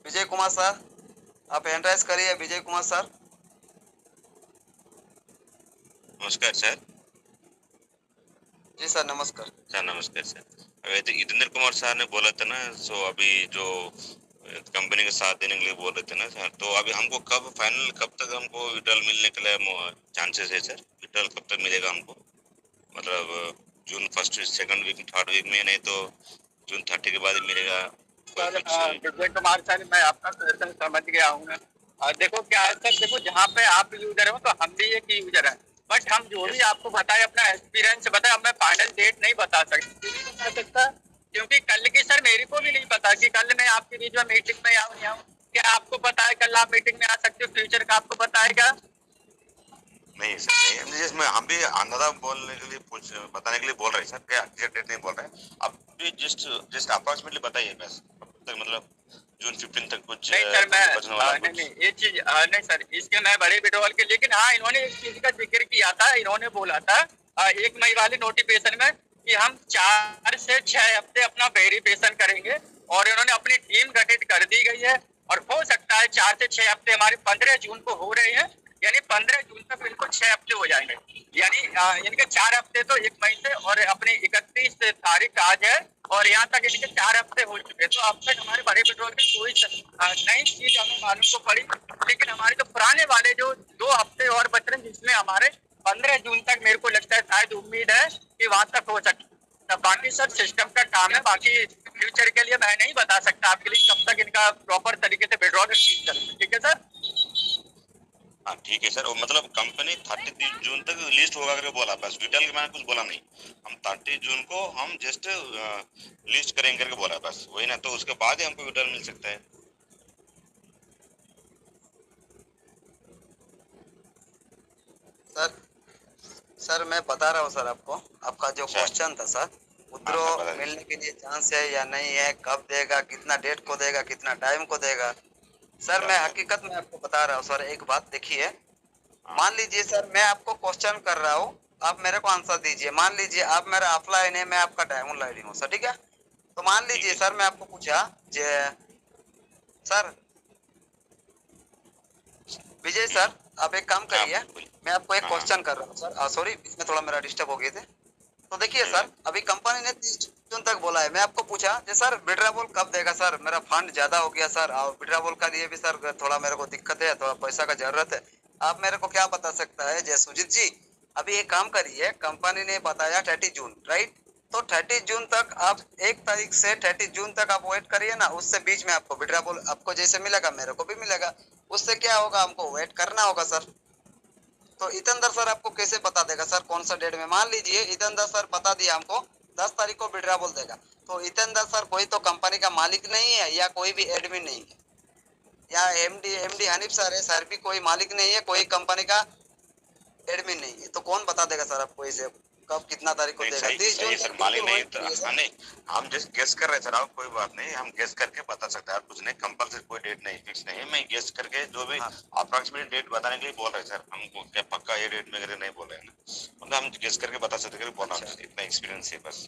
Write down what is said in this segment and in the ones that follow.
Vijay Kumar sir, आप hand raise करिए। Vijay Kumar sir. नमस्कार सर। जी सर, नमस्कार। सर नमस्कार सर। वैसे जितेंद्र कुमार सर ने बोला था ना, सो अभी जो कंपनी का साथ देने के लिए बोल रहे थे ना सर, तो अभी हमको कब फाइनल, कब तक हमको विड्रॉल मिलने के लिए चांसेस है सर? विड्रॉल कब तक मिलेगा हमको? मतलब जून first second week third week में, नहीं तो जून 30 के बाद ही मिलेगा? सर विजय कुमार सर, मैं आपका क्वेश्चन समझ गया हूँ। देखो क्या है सर, देखो जहाँ पे आप यूजर हो तो हम भी एक यूजर है, बट हम जो भी आपको बताए अपना एक्सपीरियंस बताए, अब मैं फाइनल डेट नहीं बता सकता क्योंकि कल की सर मेरे को भी नहीं पता कि कल मैं आपके बीच में मीटिंग में आऊँ नहीं आऊँ। क्या आपको पता है कल आप मीटिंग में आ सकते हो? फ्यूचर का आपको पता है क्या? नहीं सर, नहीं, जिसमें हम भी अंदाजा बोलने के लिए कुछ बताने के लिए बोल रहे हैं सर, क्या एग्जैक्ट डेट नहीं बोल रहे हैं। आप भी जस्ट जस्ट अप्रॉक्सीमेटली बताइए बस, कब तक, मतलब जून 15 तक कुछ नहीं सर, मैं बचने वाला नहीं कुछ? नहीं ये चीज नहीं सर, इसके मैं बड़े विड्रॉल के, लेकिन हाँ इन्होंने एक चीज का जिक्र किया था। इन्होंने बोला था 1 मई वाले नोटिफिकेशन में कि हम 4 से 6 हफ्ते अपना वेरिफिकेशन करेंगे, और इन्होंने अपनी टीम गठित कर दी गई है। और हो सकता है 4 से 6 हफ्ते हमारे 15 जून को हो रहे हैं, यानी 15 जून तक बिल्कुल 6 हफ्ते हो जाएंगे। यानी इनके 4 हफ्ते तो 1 मई से, और अपनी 31 तारीख आज है, और यहाँ तक इनके 4 हफ्ते हो चुके। तो अब तक हमारे बड़े पेट्रोल की कोई नई चीज हमें मालूम तो पड़ी, लेकिन हमारे जो पुराने वाले जो 2 हफ्ते और बच रहे हैं, जिसमें हमारे 15 जून तक मेरे को लगता है, शायद उम्मीद है कि वहां तक हो सकता है। बाकी सब सिस्टम का काम है, बाकी फ्यूचर के लिए मैं नहीं बता सकता आपके लिए कब तक इनका प्रॉपर तरीके से विड्रॉल करेंगे। ठीक है सर? हाँ ठीक है सर, मतलब कंपनी 30 जून तक लिस्ट होगा करके बोला, बस डिटेल के मैंने कुछ बोला नहीं। हम 30 जून को हम जस्ट लिस्ट करेंगे करके बोला, बस वही ना, तो उसके बाद ही हमको विड्रॉल मिल सकता है। सर सर मैं बता रहा हूँ सर आपको। आपका जो सर क्वेश्चन था सर, हाँ सर, विड्रॉ बता मिलने दीजिए। के लिए चांस है या नहीं है, कब देगा, कितना डेट को देगा, कितना टाइम को देगा। सर सर मैं सर हकीकत में आपको बता रहा हूँ सर। एक बात देखिए, हाँ मान लीजिए सर मैं आपको क्वेश्चन कर रहा हूँ, आप मेरे को आंसर दीजिए। मान लीजिए आप मेरा ऑफलाइन है, मैं आपका डायमंड लाइडिंग हूँ सर, ठीक है? तो मान ठीक लीजिए है सर सर। मैं आपको पूछा जे सर, विजय हम्म, सर, आप एक काम हाँ करिए। बोलिए बोलिए। मैं आपको एक हाँ हाँ। क्वेश्चन कर रहा हूँ सर। सॉरी, इसमें थोड़ा मेरा डिस्टर्ब हो गए थे। तो देखिए कोई सर, बात अभी कंपनी ने 30 जून तक बोला है। मैं आपको पूछा जे सर विड्राबोल कब देगा सर, मेरा फंड ज्यादा हो गया सर, और विड्राबोल का लिए भी सर थोड़ा मेरे को दिक्कत है, थोड़ा पैसा का जरूरत है। आप मेरे को क्या बता सकता है जय सुजीत जी? अभी एक काम करिए, कंपनी ने बताया 30 जून, राइट? तो 30 जून तक आप, 1 तारीख से 30 जून तक आप वेट करिए ना। उससे बीच में आपको विड्राबोल आपको जैसे मिलेगा, मेरे को भी मिलेगा। उससे क्या होगा, हमको वेट करना होगा सर। तो इतंदर सर आपको कैसे बता देगा सर कौन सा डेट में? मान लीजिए इतंदर सर बता दिया हमको 10 तारीख को विड्रा बोल देगा, तो इतंदर सर कोई तो कंपनी का मालिक नहीं है, या कोई भी एडमिन नहीं है, या एमडी हनीफ सर है, सर भी कोई मालिक नहीं है, कोई कंपनी का एडमिन नहीं है। तो कौन बता देगा सर आपको इसे कब कितना तारीख को नहीं, देगा? सही 30 जून सही सर, तक मालिक बिल्कुल नहीं वेट तो, करिए हाँ सर। नहीं, हम जस्ट गेस कर रहे हैं सर। आप कोई बात नहीं, हम गेस करके बता सकते हैं, कुछ नहीं कंपल्सरी, कोई डेट नहीं फिक्स नहीं है। मैं गेस करके जो भी हाँ अप्रोक्सीमेट डेट बताने के लिए बोल रहे हैं सर, हमको क्या पक्का ये डेट में करके नहीं बोल रहे हैं ना, मतलब हम गेस करके बता सकते हैं, बोल रहा अच्छा हूँ, इतना एक्सपीरियंस है बस।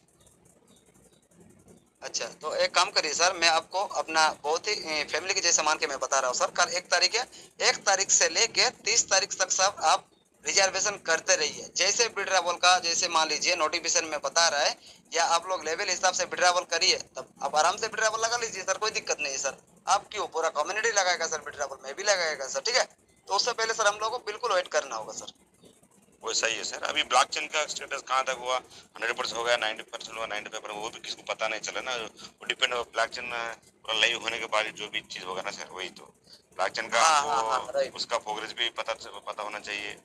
अच्छा, तो एक काम करिए सर, मैं आपको अपना बहुत ही फैमिली के जैसे मान के मैं बता रहा हूँ सर। कल 1 तारीख है, 1 तारीख से लेके 30 तारीख तक सब आप रिजर्वेशन करते रहिए। जैसे विड्रावल का, जैसे मान लीजिए नोटिफिकेशन में बता रहा है, या आप लोग लेवल हिसाब से विड्रावल करिए, तब आप आराम से विड्रावल लगा लीजिए सर, कोई दिक्कत नहीं है सर। आप क्यों, पूरा कम्युनिटी लगाएगा सर विड्रावल, में भी लगाएगा सर, ठीक है? तो उससे पहले सर हम लोग को बिल्कुल वेट करना होगा सर। वो सही है सर। अभी ब्लॉकचेन का स्टेटस कहाँ तक हुआ? 100% हो गया, 90% हुआ, 95%? वो भी किसी को पता नहीं चला ना, वो डिपेंड हो ब्लॉकचेन पूरा लाइव होने के बाद ही जो भी चीज होगा ना सर, वही तो ब्लॉकचेन का हाँ हाँ हाँ, राइट। हमको उसका प्रोग्रेस भी पता होना चाहिए,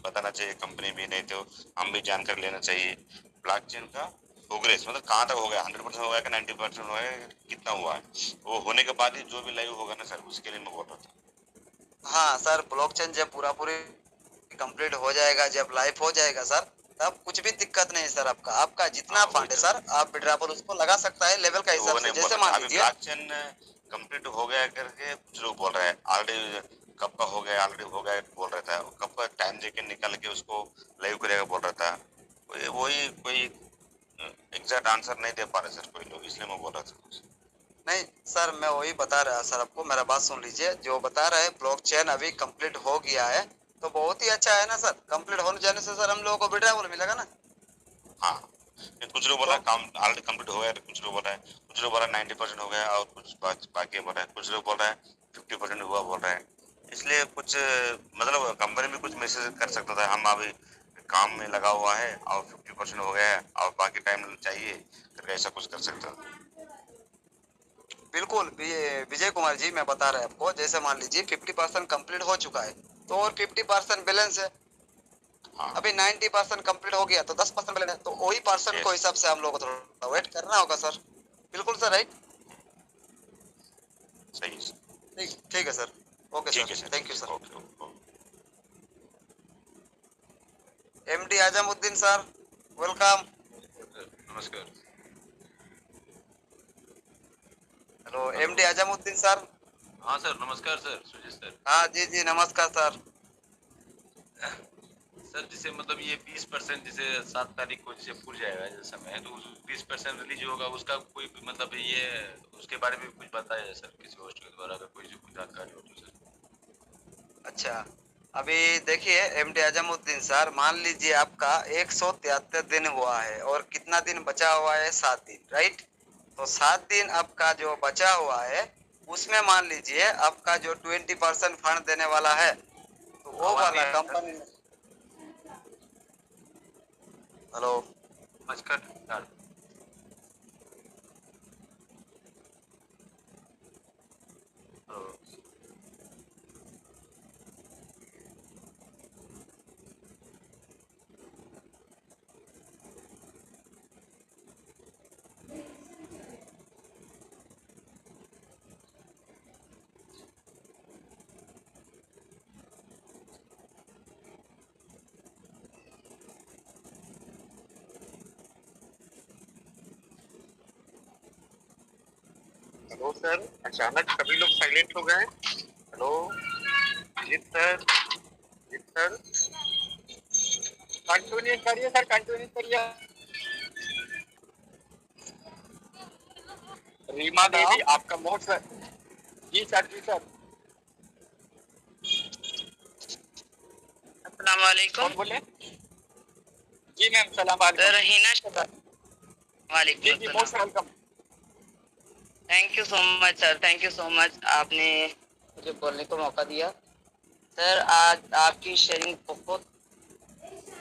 बताना चाहिए कंपनी भी, नहीं तो हम भी जानकारी लेना चाहिए ब्लॉकचेन का प्रोग्रेस, मतलब कहाँ तक हो गया, 100% हो गया कि 90% हुआ है, कितना हुआ है। वो होने के बाद ही जो भी लाइव होगा ना सर, उसके लिए मैं बोल रहा था। हाँ सर, ब्लॉकचेन जब पूरा पूरी कंप्लीट हो जाएगा, जब लाइव हो जाएगा सर, तब कुछ भी दिक्कत नहीं सर। आपका आपका जितना हाँ वही फंड है तो, सर, आप विड्रॉबल उसको लगा सकता है लेवल का तो हिसाब वो से। नहीं बोल जैसे रहा था, मान अभी लीजिए, ब्लॉकचेन कंप्लीट हो गया करके कुछ लोग बोल रहे हैं ऑलरेडी, कब का हो गया, ऑलरेडी हो गया बोल रहा था, कब का टाइम देके निकाल के उसको लाइव करेगा बोल रहा था। वही कोई एग्जैक्ट आंसर नहीं दे पा रहे सर कोई लोग, इसलिए मैं बोल रहा था। नहीं सर, मैं वही बता रहा सर आपको, मेरा बात सुन लीजिए। जो बता रहे हैं ब्लॉकचेन अभी कंप्लीट हो गया है, तो बहुत ही अच्छा है ना सर। कंप्लीट होने जाने से सर हम लोगों को विड्रावल मिलेगा ना। हाँ, कुछ लोग बोल तो रहा है काम ऑलरेडी कंप्लीट हो गया, कुछ लोग बोल रहा है, 90% हो गया और कुछ बाकी बोल रहा है, कुछ लोग बोल रहा है 50% हुआ बोल रहा है। इसलिए कुछ मतलब कंपनी भी कुछ मैसेज कर सकता था, हम अभी काम में लगा हुआ है और 50% हो गया है और बाकी टाइम चाहिए, करके ऐसा कुछ कर सकता। बिल्कुल विजय कुमार जी, मैं बता रहा हूँ आपको। जैसे मान लीजिए 50% कंप्लीट हो चुका है, तो और 50% बैलेंस है। हाँ, अभी 90% कंप्लीट हो गया, तो 10% बैलेंस है, तो वही परसेंट को यस, हिसाब से हम लोग को थोड़ा वेट करना होगा सर। बिल्कुल सर, राइट। सही है, ठीक ठीक है सर। ओके ठीक सर, है सर, थैंक ठीक यू है, sir. Okay okay. MD Aazmuddin sir, welcome. नमस्कार। Hello hello. MD Aazmuddin sir. हाँ सर, नमस्कार सर, सुजीत सर। हाँ जी जी, नमस्कार सर। सर जैसे मतलब ये 20% जैसे 7 तारीख को जैसे पूछ जाएगा जैसे समय, तो उस 20% रिलीज होगा, उसका कोई भी मतलब ये उसके बारे में कुछ बताया जाए सर, किसी होस्ट के द्वारा, अगर कोई जो कुछ जानकारी हो तो सर। अच्छा, अभी देखिए एमडी आजमुद्दीन सर, मान लीजिए आपका 173 दिन हुआ है और कितना दिन बचा हुआ है, 7 दिन, राइट। तो 7 दिन आपका जो बचा हुआ है, उसमें मान लीजिए आपका जो 20% फंड देने वाला है, तो वो आवाज नहीं वाला आया सर। कंपनी। हेलो। नमस्कार सर। हेलो। हेलो सर, अचानक सभी लोग साइलेंट हो गए। हेलो जीत सर, जीत सर, कंटिन्यू करिए सर, कंटिन्यू करिए। रीमा देवी आपका मोस्ट सर। जी सर, जी सर। अस्सलाम वालेकुम। कौन बोले? जी मैम, सलाम वालेकुम। सर हिना शबा। वालेकुम जी जी, अस्सलाम। Most welcome. Thank you so much sir, thank you so much, आपने मुझे बोलने को मौका दिया। सर आज आपकी शेयरिंग बहुत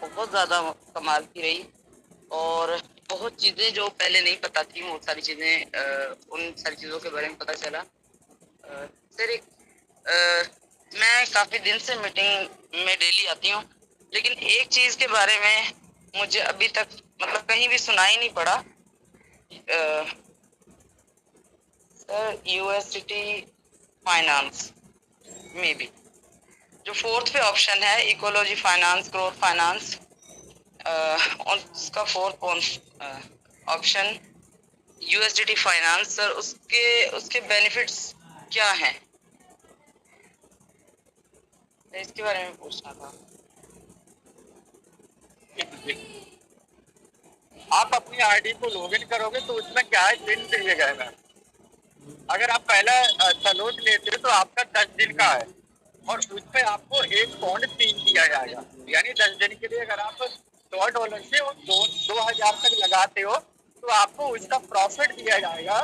बहुत ज़्यादा कमाल की रही, और बहुत चीज़ें जो पहले नहीं पता थी, वो सारी चीज़ें उन सारी चीज़ों के बारे में पता चला। सर एक मैं काफ़ी दिन से मीटिंग में डेली आती हूँ, लेकिन एक चीज़ के बारे में मुझे अभी तक मतलब कहीं भी सुनाई नहीं पड़ा। सर यूएसटी फाइनेंस में भी जो फोर्थ पे ऑप्शन है, इकोलॉजी फाइनेंस, ग्रोथ फाइनेंस, और उसका fourth option USDT finance, sir उसके उसके बेनिफिट्स क्या हैं, इसके बारे में पूछना था। आप अपनी आईडी को लॉगिन करोगे तो उसमें क्या है, दिन दिए गए मैम। अगर आप पहला सलोट लेते हो तो आपका 10 दिन का है, और उस पर आपको $1.3 दिया जाएगा। यानी 10 दिन के लिए अगर आप $100 से और 2,000 तक लगाते हो, तो आपको उसका प्रॉफिट दिया जाएगा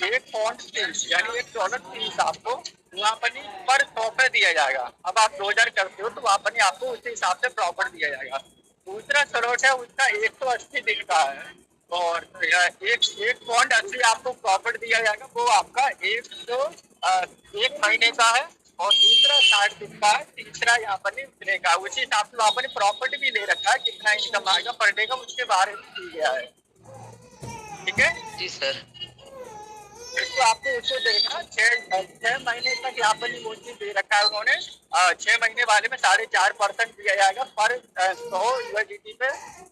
1.3, यानी $1.30 आपको वहाँ पर पर 100 पे दिया जाएगा। अब आप 2,000 करते हो तो वहाँ पर आपको उसी हिसाब से प्रॉफिट दिया जाएगा। दूसरा स्लॉट है उसका 180 दिन का है, और $1.80 आपको प्रॉफिट दिया जाएगा। वो आपका 1 महीने का है, और दूसरा 60 दिन का है। तीसरा यहाँ पर नहीं मिलेगा, उसी हिसाब से वहाँ पर प्रॉफिट भी ले रखा है, कितना इनकम आएगा पर डे का, उसके बारे में दी गया है। ठीक है, जी सर। इसको आपको उसको देखना। 6 महीने तक यहाँ पर वो चीज दे रखा है उन्होंने। 6 महीने वाले में 4.5% दिया जाएगा पर 100 यूएसडीटी पे,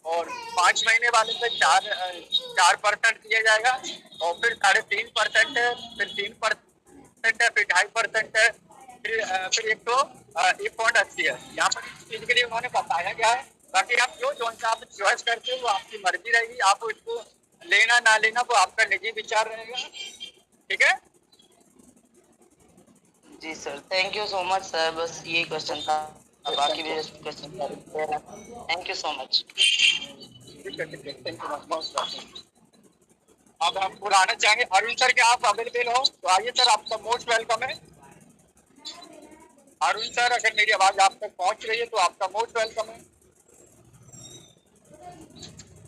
और 5 महीने वाले पे 4% दिया जाएगा, और फिर 3.5% है, फिर 3% है, फिर 2.5% है, फिर 1.80 है। यहाँ पर इस चीज के लिए उन्होंने बताया गया है। बाकी आप जो सा आप चॉइस करते हो वो आपकी मर्जी रहेगी, आप उसको लेना ना लेना वो आपका निजी विचार रहेगा। ठीक है। जी sir, thank you so much sir, बस ये क्वेश्चन था, बाकी मेरे question thank you so much. ठीक है, थैंक यू मोस्ट वेलकम। अब हम बुलाना चाहेंगे अरुण सर के, आप अवेलेबल हो तो आइए सर, आपका मोस्ट वेलकम है। अरुण सर, अगर मेरी आवाज आप तक पहुंच रही है तो आपका मोस्ट वेलकम है।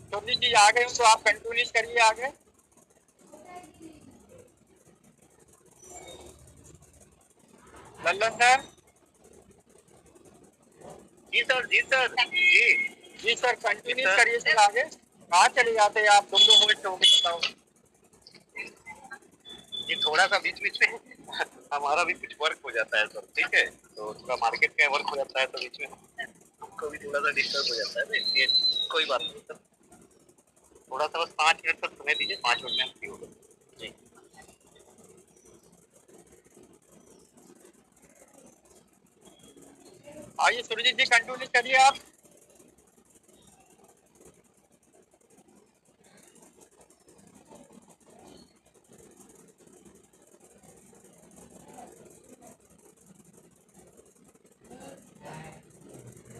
सुरजीत जी आ गए हो तो आप कंटिन्यू करिए आगे। लल्लन सर। जी सर, जी सर, जी सर, कंटिन्यू करिए सर आगे। कहाँ चले जाते हैं आप, दो मिनट हो गए, बताओ। ये थोड़ा सा बीच बीच में हमारा भी कुछ वर्क हो जाता है सर, ठीक है, तो थोड़ा मार्केट का वर्क हो जाता है तो बीच में हमको भी थोड़ा सा डिस्टर्ब हो जाता है ना, इसलिए कोई बात नहीं सर, थोड़ा सा बस 5 मिनट तक समय दीजिए, 5 मिनट में फ्री हो गए जी। आइए सुरजीत जी, कंटिन्यू करिए आप।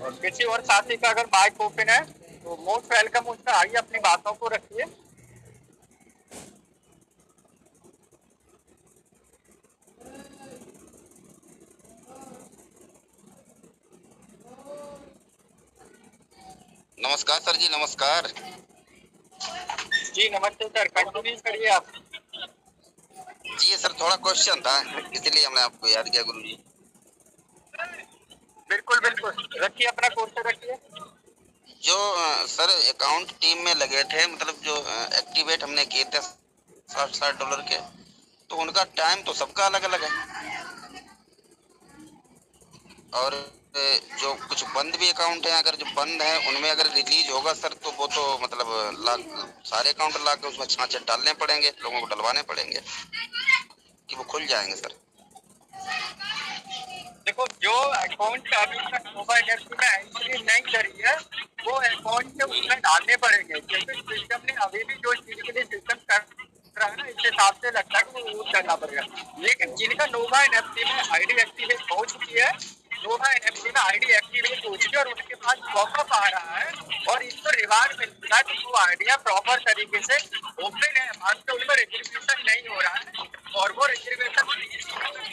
और किसी और साथी का अगर माइक ओपन है तो मोस्ट वेलकम, उसमें आइए अपनी बातों को रखिए। नमस्कार सर जी, नमस्कार। जी नमस्ते सर, कंटिन्यू करिए आप। जी सर, थोड़ा क्वेश्चन था, इसलिए हमने आपको याद किया गुरु जी। बिल्कुल बिल्कुल, रखिए अपना क्वेश्चन रखिए। जो सर अकाउंट टीम में लगे थे, मतलब जो एक्टिवेट हमने किए थे $60 के, तो उनका टाइम तो सबका अलग अलग है। और जो कुछ बंद भी अकाउंट है, अगर जो बंद है उनमें अगर रिलीज होगा सर, तो वो तो मतलब सारे अकाउंट ला के उसमें छांचे डालने पड़ेंगे, लोगों को डलवाने पड़ेंगे कि वो खुल जाएंगे सर। देखो, जो अकाउंट अभी तक मोबाइल ऐप में एंट्री नहीं करी है वो अकाउंट से उसमें डालने पड़ेंगे, क्योंकि सिस्टम ने अभी भी जो चीज के लिए सिस्टम कर रहा है ना, इस हिसाब से लगता है कि वो यूज करना पड़ेगा। लेकिन जिनका नोवा एनएफटी में आईडी एक्टिवेट हो चुकी है, नोवा एनएफटी में आईडी एक्टिवेट हो चुकी है और उनके पास पॉपअप आ रहा है और इसको रिवार्ड मिलता है, तो वो आइडिया प्रॉपर तरीके से ओपन है, आज तो उनमें रिजर्वेशन नहीं हो रहा है और वो रिजर्वेशन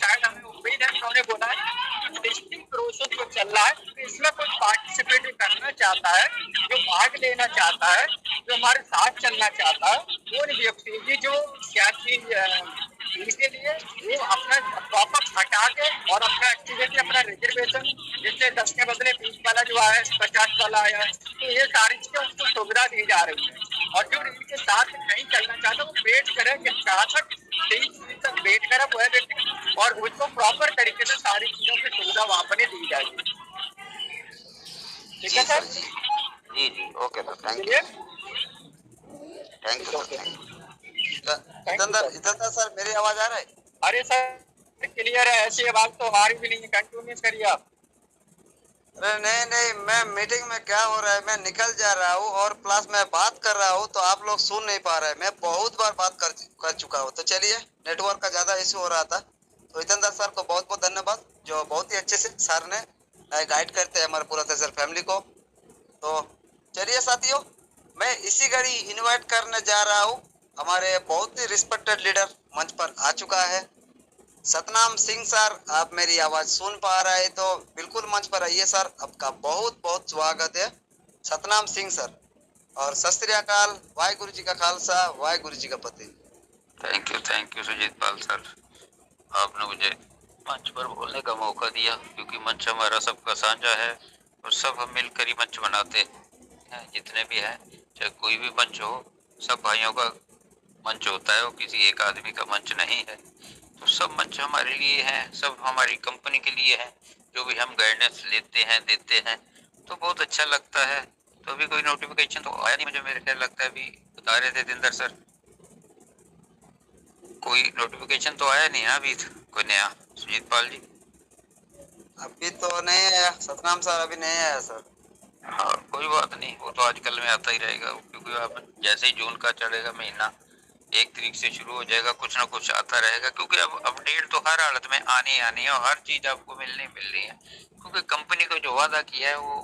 शायद हमें उम्मीद है, उन्होंने बोला है टेस्टिंग प्रोसेस जो चल रहा है, तो इसमें कोई पार्टिसिपेट करना चाहता है, जो भाग लेना चाहता है, जो हमारे साथ चलना चाहता है, वो व्यक्ति की जो क्या चीज इनके लिए वो अपना प्रॉपर हटा के और अपना एक्टिविटी, अपना रिजर्वेशन, जैसे 10 के बदले 20 वाला जो आया, 50 वाला आया, तो ये सारी चीजें उसको सुविधा दी जा रही है। और जो इनके साथ नहीं चलना चाहता वो वेट करे कि कहाँ तक 23 तक वेट करे वो व्यक्ति, और उसको प्रॉपर तरीके से सारी चीजों की सुविधा वहाँ पर दी जाएगी। ठीक है सर? जी जी, ओके सर, थैंक चलिए, यू सर, थैंक यू। इधर सर, मेरी आवाज आ रहा है? अरे सर क्लियर है, ऐसी आवाज तो हमारी भी नहीं है, कंटिन्यू करिए आप। अरे नहीं नहीं, मैं मीटिंग में क्या हो रहा है, मैं निकल जा रहा हूँ और प्लस मैं बात कर रहा हूँ तो आप लोग सुन नहीं पा रहे हैं। मैं बहुत बार बात कर चुका हूँ। तो चलिए, नेटवर्क का ज्यादा इशू हो रहा था। तो हितेंद्र सर को बहुत बहुत धन्यवाद, जो बहुत ही अच्छे से सर ने गाइड करते हैं हमारे पूरा तेजर फैमिली को। तो चलिए साथियों, मैं इसी घड़ी इनवाइट करने जा रहा हूँ, हमारे बहुत ही रिस्पेक्टेड लीडर मंच पर आ चुका है, सतनाम सिंह सर। आप मेरी आवाज सुन पा रहे हैं तो बिल्कुल मंच पर आइए सर, आपका बहुत बहुत स्वागत है सतनाम सिंह सर। और सत श्री अकाल, वाहिगुरु जी का खालसा, वाहिगुरु जी का फतेह। Thank you Sujit Pal sir, आपने मुझे मंच पर बोलने का मौका दिया, क्योंकि मंच हमारा सबका साझा है और सब हम मिलकर ही मंच बनाते हैं। जितने भी हैं, चाहे कोई भी मंच हो, सब भाइयों का मंच होता है, वो किसी एक आदमी का मंच नहीं है। तो सब मंच हमारे लिए हैं, सब हमारी कंपनी के लिए हैं। जो भी हम गाइडेंस लेते हैं, देते हैं, तो बहुत अच्छा लगता है। तो अभी कोई नोटिफिकेशन तो आया नहीं मुझे, मेरे ख्याल लगता है अभी बता रहे थे दिंदर सर, कोई नोटिफिकेशन तो आया नहीं है अभी कोई नया, सुजीत पाल जी। अभी तो नहीं आया सतनाम सर, अभी नहीं आया सर। हाँ कोई बात नहीं, वो तो आजकल में आता ही रहेगा, क्योंकि आप जैसे ही जून का चढ़ेगा महीना 1 तारीख से शुरू हो जाएगा, कुछ ना कुछ आता रहेगा, क्योंकि अब अपडेट तो हर हालत में आनी आनी है और हर चीज आपको मिलनी है, क्योंकि कंपनी को जो वादा किया है वो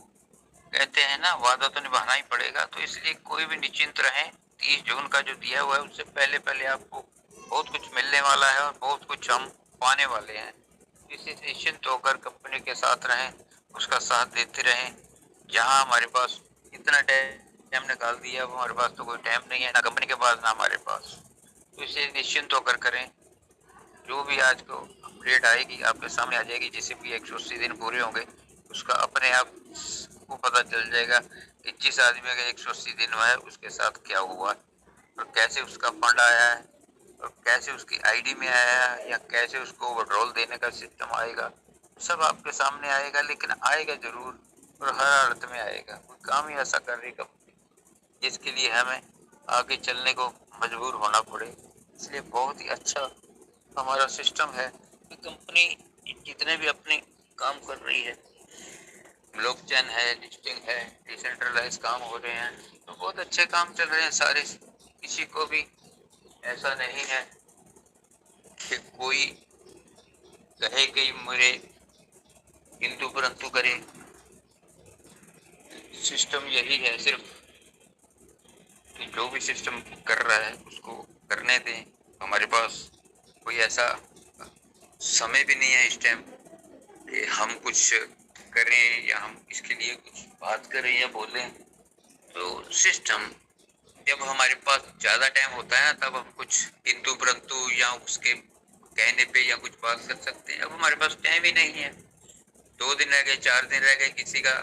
कहते हैं ना, वादा तो निभाना ही पड़ेगा। तो इसलिए कोई भी निश्चिंत रहें, 30 जून का जो दिया हुआ है उससे पहले पहले आपको बहुत कुछ मिलने वाला है और बहुत कुछ हम पाने वाले हैं। इसी निश्चिंत होकर कंपनी के साथ रहें, उसका साथ देते रहें। जहाँ हमारे पास इतना टाइम निकाल दिया, अब हमारे पास तो कोई टाइम नहीं है, ना कंपनी के पास ना हमारे पास। तो इसे निश्चिंत होकर करें। जो भी आज को अपडेट आएगी आपके सामने आ जाएगी। जैसे भी 180 दिन पूरे होंगे उसका अपने आप को पता चल जाएगा कि जिस आदमी का 180 दिन हुआ है उसके साथ क्या हुआ और कैसे उसका फंड आया है और कैसे उसकी आईडी में आया है या कैसे उसको विड्रॉल देने का सिस्टम आएगा, सब आपके सामने आएगा। लेकिन आएगा जरूर और हर हालत में आएगा। कोई काम ही ऐसा कर रही कंपनी जिसके लिए हमें आगे चलने को मजबूर होना पड़े। इसलिए बहुत ही अच्छा हमारा सिस्टम है कि कंपनी जितने भी अपने काम कर रही है, ब्लॉकचेन है, लिस्टिंग है, डिसेंट्रलाइज काम हो रहे हैं, तो बहुत अच्छे काम चल रहे हैं सारे। किसी को भी ऐसा नहीं है कि कोई कहे कि मेरे किंतु परंतु करे। सिस्टम यही है सिर्फ कि जो भी सिस्टम कर रहा है उसको करने दें। हमारे पास कोई ऐसा समय भी नहीं है इस टाइम कि हम कुछ करें या हम इसके लिए कुछ बात करें या बोलें। तो सिस्टम जब हमारे पास ज़्यादा टाइम होता है तब हम कुछ किंतु परंतु या उसके कहने पे या कुछ बात कर सकते हैं। अब हमारे पास टाइम ही नहीं है। 2 दिन रह गए, 4 दिन रह गए, किसी का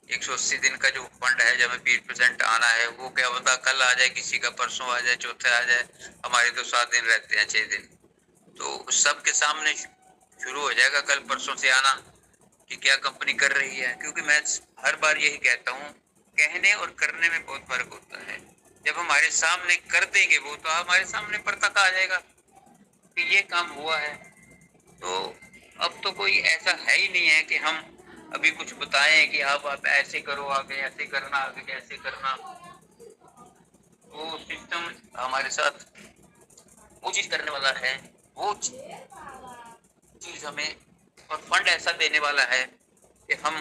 180 दिन का जो फंड है जब 20% आना है वो क्या पता कल आ जाए, किसी का परसों आ जाए, चौथे आ जाए। हमारे तो 7 दिन रहते हैं, 6 दिन। तो सबके सामने शुरू हो जाएगा कल परसों से आना कि क्या कंपनी कर रही है। क्योंकि मैं हर बार यही कहता हूँ, कहने और करने में बहुत फर्क होता है। जब हमारे सामने कर देंगे वो तो हमारे सामने पता आ जाएगा कि ये काम हुआ है। तो अब तो कोई ऐसा है ही नहीं है कि हम अभी कुछ बताएं कि आप ऐसे करो, आगे ऐसे करना, आगे कैसे करना। वो सिस्टम हमारे साथ वो चीज करने वाला है, वो चीज हमें और फंड ऐसा देने वाला है कि हम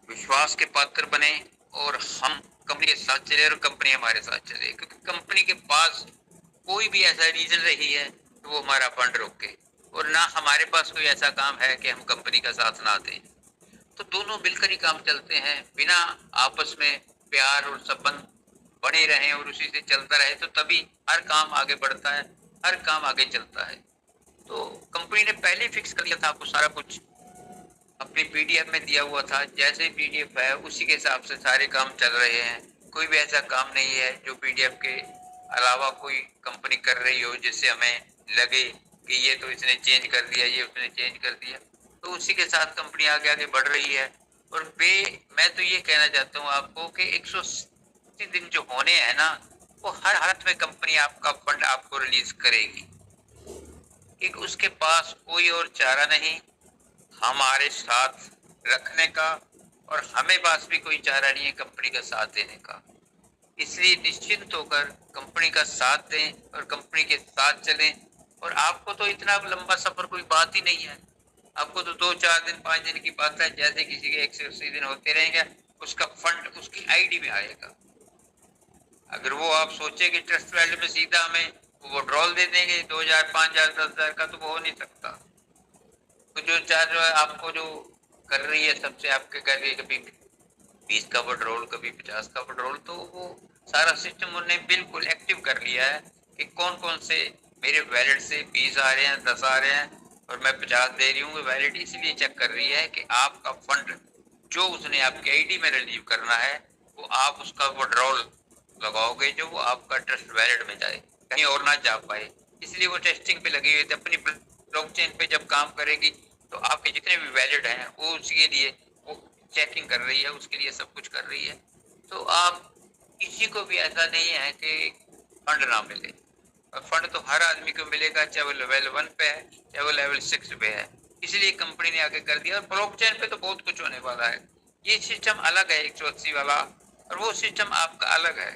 विश्वास के पात्र बने और हम कंपनी के साथ चले और कंपनी हमारे साथ चले। क्योंकि कंपनी के पास कोई भी ऐसा रीजन रही है तो वो हमारा फंड रोके, और ना हमारे पास कोई ऐसा काम है कि हम कंपनी का साथ ना दें। तो दोनों मिलकर ही काम चलते हैं। बिना आपस में प्यार और संबंध बने रहे और उसी से चलता रहे तो तभी हर काम आगे बढ़ता है, हर काम आगे चलता है। तो कंपनी ने पहले फिक्स कर लिया था आपको सारा कुछ, अपनी पीडीएफ में दिया हुआ था। जैसे पीडीएफ है उसी के हिसाब से सारे काम चल रहे हैं। कोई भी ऐसा काम नहीं है जो पीडीएफ के अलावा कोई कंपनी कर रही हो जिससे हमें लगे कि ये तो इसने चेंज कर दिया, ये उसने चेंज कर दिया। तो उसी के साथ कंपनी आगे आगे बढ़ रही है। और मैं तो ये कहना चाहता हूँ आपको कि 180 दिन जो होने हैं ना, वो हर हालत में कंपनी आपका फंड आपको रिलीज करेगी, क्योंकि उसके पास कोई और चारा नहीं हमारे साथ रखने का, और हमें पास भी कोई चारा नहीं है कंपनी का साथ देने का। इसलिए निश्चिंत होकर कंपनी का साथ दें और कंपनी के साथ चलें। और आपको तो इतना लंबा सफर कोई बात ही नहीं है, आपको तो 2, 4 दिन, 5 दिन की बात है। जैसे किसी के 180 दिन होते रहेंगे उसका फंड उसकी आईडी में आएगा। अगर वो आप सोचे कि ट्रस्ट वैल्यू में सीधा हमें विड्रॉल दे देंगे 2000, 5000, 10,000 का, तो वो हो नहीं सकता। तो जो चार्ज आपको जो कर रही है सबसे आपके कर रही है, कभी 20 का विड्रॉल, कभी 50 का विड्रॉल, तो वो सारा सिस्टम उन्होंने बिल्कुल एक्टिव कर लिया है कि कौन कौन से मेरे वैलेट से 20 आ रहे हैं, 10 आ रहे हैं और मैं 50 दे रही हूँ। वैलेट इसलिए चेक कर रही है कि आपका फंड जो उसने आपके आईडी में रिलीव करना है वो आप उसका विड्रॉल लगाओगे जो वो आपका ट्रस्ट वैलेट में जाए, कहीं और ना जा पाए। इसलिए वो टेस्टिंग पे लगी हुई थी। अपनी ब्लॉकचेन पे जब काम करेगी तो आपके जितने भी वैलेट हैं वो उसके लिए वो चेकिंग कर रही है, उसके लिए सब कुछ कर रही है। तो आप किसी को भी ऐसा नहीं है कि फंड ना मिले, और फंड तो हर आदमी को मिलेगा, चाहे वो लेवल 1 पे है चाहे वो लेवल 6 पे है। इसलिए कंपनी ने आगे कर दिया। और ब्लॉकचेन पे तो बहुत कुछ होने वाला है। ये सिस्टम अलग है 180 वाला, और वो सिस्टम आपका अलग है।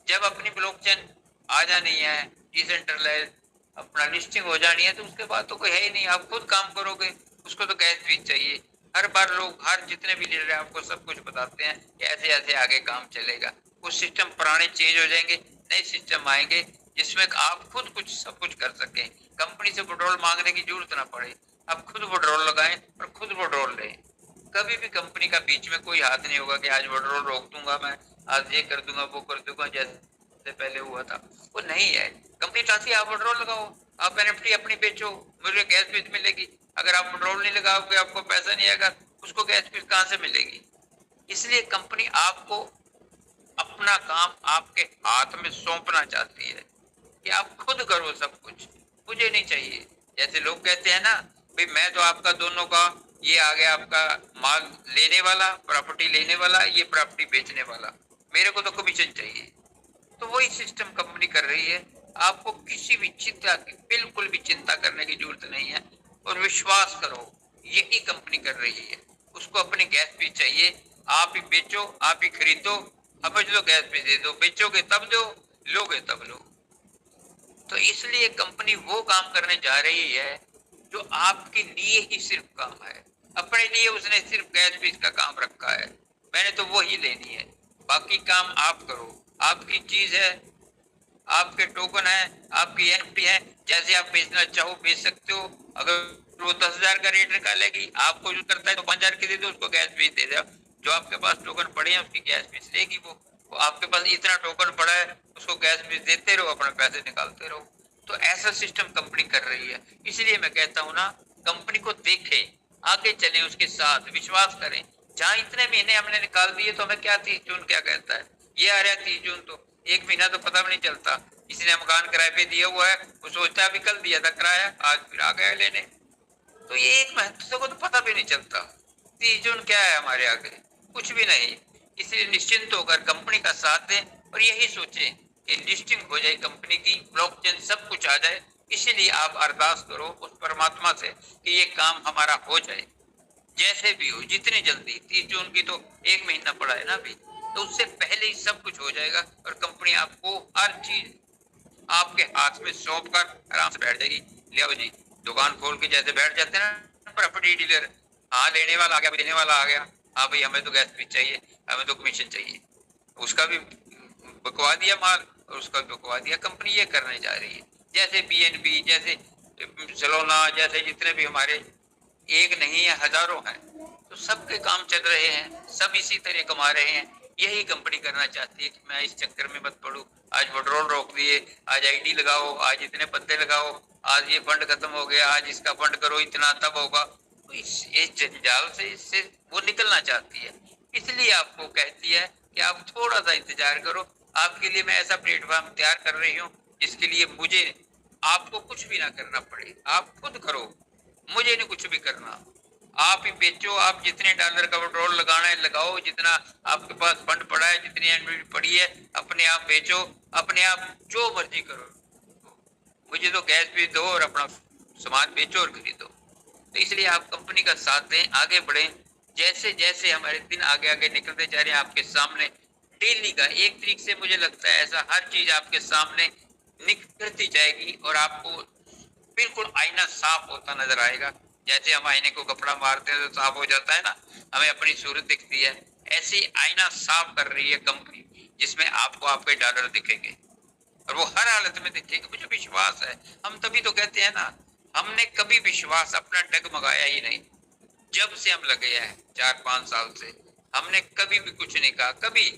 जब अपनी ब्लॉकचेन आ जानी है, डिसेंट्रलाइज अपना लिस्टिंग हो जानी है, तो उसके बाद तो कोई है ही नहीं, आप खुद काम करोगे। उसको तो गैस फीस चाहिए। हर बार लोग, हर जितने भी लीडर हैं आपको सब कुछ बताते हैं कि ऐसे ऐसे आगे काम चलेगा। कुछ सिस्टम पुराने चेंज हो जाएंगे, नए सिस्टम आएंगे जिसमें आप खुद कुछ सब कुछ कर सकें। कंपनी से पेट्रोल मांगने की जरूरत ना पड़े, आप खुद पेट्रोल लगाएं और खुद पेट्रोल लें। कभी भी कंपनी का बीच में कोई हाथ नहीं होगा कि आज पेट्रोल रोक दूंगा मैं, आज ये कर दूंगा वो कर दूंगा जैसे पहले हुआ था, वो नहीं है। कंपनी चाहती है आप पेट्रोल लगाओ, आप एनएफटी अपनी बेचो, मुझे गैस फीस मिलेगी। अगर आप पेट्रोल नहीं लगाओगे आपको पैसा नहीं आएगा, उसको गैस फीस कहाँ से मिलेगी? इसलिए कंपनी आपको अपना काम आपके हाथ में सौंपना चाहती है कि आप खुद करो सब कुछ, मुझे नहीं चाहिए। जैसे लोग कहते हैं ना, भाई मैं तो आपका दोनों का, ये आ गया आपका माल लेने वाला, प्रॉपर्टी लेने वाला, ये प्रॉपर्टी बेचने वाला, मेरे को तो कमीशन चाहिए। तो वही सिस्टम कंपनी कर रही है। आपको किसी भी चिंता की, बिल्कुल भी चिंता करने की जरूरत नहीं है। और विश्वास करो, यही कंपनी कर रही है। उसको अपनी गैस फीस चाहिए, आप ही बेचो, आप ही खरीदो, समझ लो गैस फीस दे दो, बेचोगे तब दो, लोगे तब लो। तो इसलिए कंपनी वो काम करने जा रही है जो आपके लिए ही सिर्फ काम है। अपने लिए उसने सिर्फ गैस फीस का काम रखा है, मैंने तो वो ही लेनी है, बाकी काम आप करो। आपकी चीज है, आपके टोकन है, आपकी एनएफटी है, जैसे आप बेचना चाहो बेच सकते हो। अगर वो 10,000 का रेट निकालेगी, आपको जो करता है तो 5,000 की दे दो, उसको गैस फीस दे दो। जो आपके पास टोकन पड़े हैं उसकी गैस फीस लेगी वो आपके पास इतना टोकन पड़ा है, उसको गैस फीस देते रहो, अपने पैसे निकालते रहो। तो ऐसा सिस्टम कंपनी कर रही है। इसलिए मैं कहता हूँ ना, कंपनी को देखे, आगे चले, उसके साथ विश्वास करें। जहाँ इतने महीने हमने निकाल दिए तो हमें क्या 30 जून क्या कहता है, ये आ रहा है 30 जून, तो एक महीना तो पता भी नहीं चलता। किसी ने मकान किराए पे दिया हुआ है, वो सोचता है अभी कल दिया था किराया, आज फिर आ गया लेने। तो ये एक महत्व को तो पता भी नहीं चलता। 30 जून क्या है हमारे आगे, कुछ भी नहीं। इसलिए निश्चिंत होकर कंपनी का साथ दें और यही सोचें कि लिस्टिंग हो जाए कंपनी की, ब्लॉकचेन सब कुछ आ जाए। इसीलिए आप अरदास करो उस परमात्मा से कि ये काम हमारा हो जाए, जैसे भी हो, जितनी जल्दी। 30 जून की तो एक महीना पड़ा है ना अभी, तो उससे पहले ही सब कुछ हो जाएगा और कंपनी आपको हर चीज आपके हाथ में सौंप कर आराम से बैठ जाएगी। लिया जी, दुकान खोल के जैसे बैठ जाते हैं ना प्रॉपर्टी डीलर, हाँ लेने वाला आ गया, देने वाला आ गया, हाँ भाई हमें तो गैस फीस चाहिए, हमें तो कमीशन चाहिए, उसका भी बकवा दिया माल और उसका भी बकवा दिया। कंपनी ये करने जा रही है। जैसे बीएनबी, जैसे सलोना, जैसे जितने भी हमारे एक नहीं है हजारों हैं, तो सबके काम चल रहे हैं, सब इसी तरह कमा रहे हैं। यही कंपनी करना चाहती है कि मैं इस चक्कर में मत पड़ूं। आज पेट्रोल रोक दिए, आज आईडी लगाओ, आज इतने पत्ते लगाओ, आज ये फंड खत्म हो गया, आज इसका फंड करो इतना, तब होगा। तो इस जंजाल से, इससे वो निकलना चाहती है। इसलिए आपको कहती है कि आप थोड़ा सा इंतजार करो, आपके लिए मैं ऐसा प्लेटफॉर्म तैयार कर रही हूँ जिसके लिए मुझे, आपको कुछ भी ना करना पड़े, आप खुद करो, मुझे नहीं कुछ भी करना। आप ही बेचो, आप जितने डॉलर का पेट्रोल लगाना है लगाओ, जितना आपके पास फंड पड़ा है, जितनी एनपीवी पड़ी है, अपने आप बेचो, अपने आप जो मर्जी करो, मुझे तो गैस भी दो और अपना सामान बेचो और खरीदो। तो इसलिए आप कंपनी का साथ दें, आगे बढ़ें। जैसे जैसे हमारे दिन आगे आगे निकलते जा रहे हैं आपके सामने, डेली का 1 तारीख से मुझे लगता है ऐसा हर चीज आपके सामने निकलती जाएगी और आपको बिल्कुल आईना साफ होता नजर आएगा। जैसे हम आईने को कपड़ा मारते हैं तो साफ हो जाता है ना, हमें अपनी सूरत दिखती है, ऐसी आईना साफ कर रही है कंपनी, जिसमें आपको आपके डॉलर दिखेंगे और वो हर हालत में दिखेंगे। मुझे विश्वास है। हम तभी तो कहते हैं ना, हमने कभी विश्वास अपना डगमगाया ही नहीं। जब से हम लगे हैं 4-5 साल से, हमने कभी भी कुछ नहीं कहा, कभी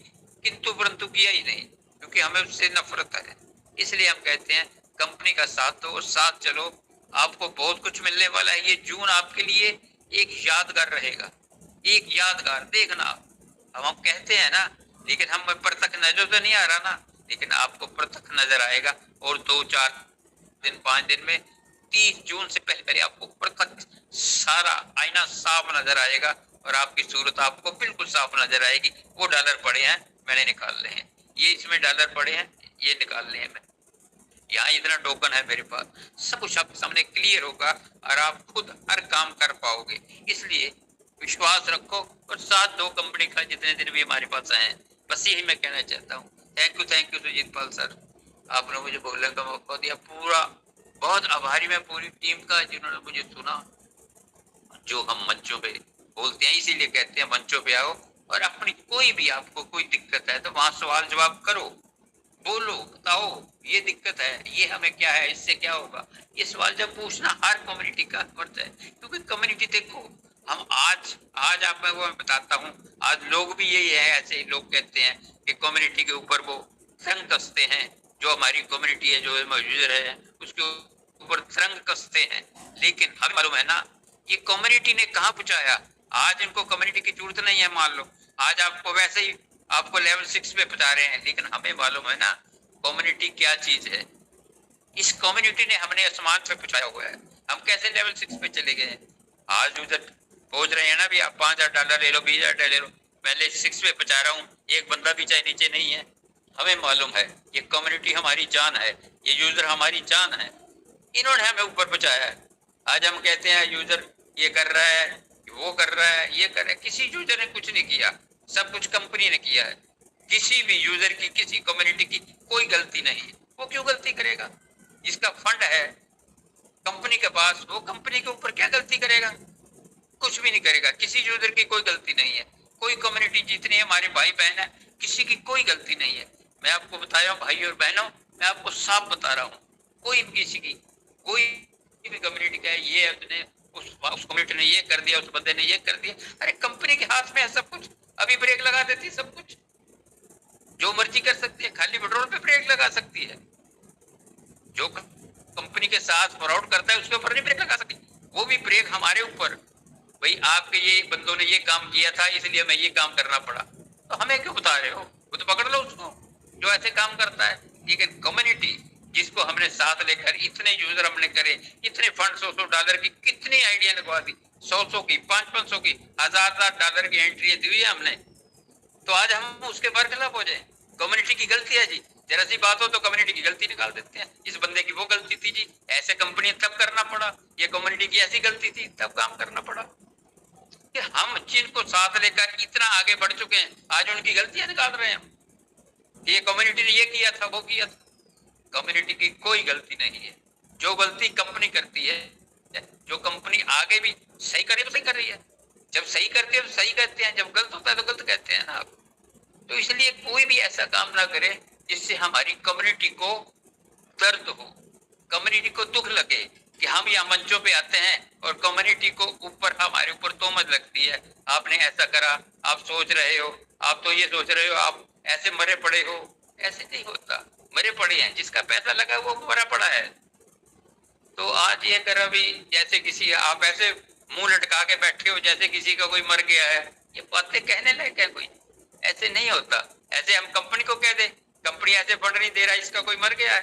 किंतु परंतु किया ही नहीं, क्योंकि हमें उससे नफरत है। इसलिए हम कहते हैं कंपनी का साथ दो और साथ चलो, आपको बहुत कुछ मिलने वाला है। ये जून आपके लिए एक यादगार रहेगा, एक यादगार। देखना, हम कहते हैं ना, लेकिन हम प्रत्यक्ष नजर तो नहीं आ रहा ना, लेकिन आपको प्रत्यक्ष नजर आएगा। और 2-4 दिन 5 दिन में 30 जून से पहले आपको प्रत्यक्ष सारा आईना साफ नजर आएगा और आपकी सूरत आपको बिल्कुल साफ नजर आएगी। वो डॉलर पड़े हैं, मैंने निकाल लिए हैं, ये इसमें डॉलर पड़े हैं, ये निकाल लिए हैं मैं, यहाँ इतना टोकन है मेरे पास, सब कुछ आपके सामने क्लियर होगा और आप खुद हर काम कर पाओगे। इसलिए विश्वास रखो और साथ दो कंपनी का, जितने दिन भी हमारे पास आए। बस यही मैं कहना चाहता हूँ। Thank you Sujit Pal sir, आपने मुझे बोलने का मौका दिया। पूरा बहुत आभारी मैं पूरी टीम का जिन्होंने मुझे सुना। जो हम मंचों पे बोलते हैं इसीलिए कहते हैं मंचों पे आओ, और अपनी कोई भी आपको कोई दिक्कत है तो वहां सवाल जवाब करो, बोलो, बताओ ये दिक्कत है, ये हमें क्या है, इससे क्या होगा। ये सवाल जब पूछना हर कम्युनिटी का फर्ज है, क्योंकि कम्युनिटी देखो हम आज आप मैं बताता हूँ, आज लोग भी यही है, ऐसे लोग कहते हैं कि कम्युनिटी के ऊपर वो रंग कसते हैं, जो हमारी कम्युनिटी है जो मौजूद है उसके ऊपर रंग कसते हैं। लेकिन हमें मालूम है ना ये कम्युनिटी ने कहाँ पहुंचाया। आज इनको कम्युनिटी की जरूरत नहीं है, मान लो आज आपको वैसे ही आपको लेवल 6 पे पहुंचा रहे हैं, लेकिन हमें मालूम है ना कम्युनिटी क्या चीज है। इस कम्युनिटी ने हमने आसमान पे पहुंचाया हुआ है, हम कैसे लेवल 6 पे चले गए। आज उधर पहुंच रहे हैं ना भी, आप $5,000 ले लो, $20,000 ले लो, पहले 6 पे पहुंचा रहा हूँ, एक बंदा भी चाहे नीचे नहीं है। हमें मालूम है ये कम्युनिटी हमारी जान है, ये यूजर हमारी जान है, इन्होंने हमें ऊपर पहुंचाया है। आज हम कहते हैं यूजर ये कर रहा है, वो कर रहा है, ये कर रहा है, किसी यूजर ने कुछ नहीं किया, सब कुछ कंपनी ने किया है। किसी भी यूजर की किसी कम्युनिटी की कोई गलती नहीं है। वो क्यों गलती करेगा, जिसका फंड है कंपनी के पास, वो कंपनी के ऊपर क्या गलती करेगा, कुछ भी नहीं करेगा। किसी यूजर की कोई गलती नहीं है, कोई कम्युनिटी जितनी हमारे भाई बहन है किसी की कोई गलती नहीं है। मैं आपको बताया भाई और बहनों, मैं आपको साफ बता रहा हूँ, कोई किसी की कोई भी कम्युनिटी का है ये उसने उस कम्युनिटी ने ये कर दिया, उस बंदे ने ये कर दिया, अरे कंपनी के हाथ में है सब कुछ, अभी ब्रेक लगा देती सब कुछ, जो मर्जी कर सकती है, खाली पेट्रोल पे ब्रेक लगा सकती है। जो कंपनी के साथ फ्रॉड करता है उसके ऊपर नहीं ब्रेक लगा सकती, वो भी ब्रेक हमारे ऊपर, भाई आपके ये बंदों ने ये काम किया था इसलिए हमें ये काम करना पड़ा, तो हमें क्यों बता रहे हो, वो तो पकड़ लो उसको जो ऐसे काम करता है। लेकिन कम्युनिटी जिसको हमने साथ लेकर इतने यूजर हमने करे, इतने फंड $100 की कितनी आइडिया लगवा दी, 100 की 500 की $1000 की एंट्री दी हुई है हमने, तो आज हम उसके बरखिलाफ हो जाए। कम्युनिटी की गलती है जी, जरा सी बात हो तो कम्युनिटी की गलती निकाल देते हैं, इस बंदे की वो गलती थी जी, ऐसे कंपनी तब करना पड़ा, ये कम्युनिटी की ऐसी गलती थी तब काम करना पड़ा। कि हम जिनको साथ लेकर इतना आगे बढ़ चुके हैं आज उनकी गलतियां निकाल रहे हैं, ये कम्युनिटी ने ये किया था वो किया था। कम्युनिटी की कोई गलती नहीं है, जो गलती कंपनी करती है, जो कंपनी आगे भी सही करे तो सही कर रही है, जब सही करते हैं तो सही कहते हैं, जब गलत होता है तो गलत कहते हैं ना आप। तो इसलिए कोई भी ऐसा काम ना करे जिससे हमारी कम्युनिटी को दर्द हो, कम्युनिटी को दुख लगे कि हम यहाँ मंचों पे आते हैं और कम्युनिटी को ऊपर हमारे ऊपर तोहमत लगती है, आपने ऐसा करा, आप सोच रहे हो, आप तो ये सोच रहे हो, आप ऐसे मरे पड़े हो। ऐसे नहीं होता, मरे पड़े हैं, जिसका पैसा लगा वो मरा पड़ा है। तो आज ये कर अभी जैसे किसी आप ऐसे मुंह लटका के बैठे हो जैसे किसी का कोई मर गया है, ये बातें कहने लायक है कोई, ऐसे नहीं होता। ऐसे हम कंपनी को कह दे कंपनी ऐसे फंड नहीं दे रहा इसका कोई मर गया है,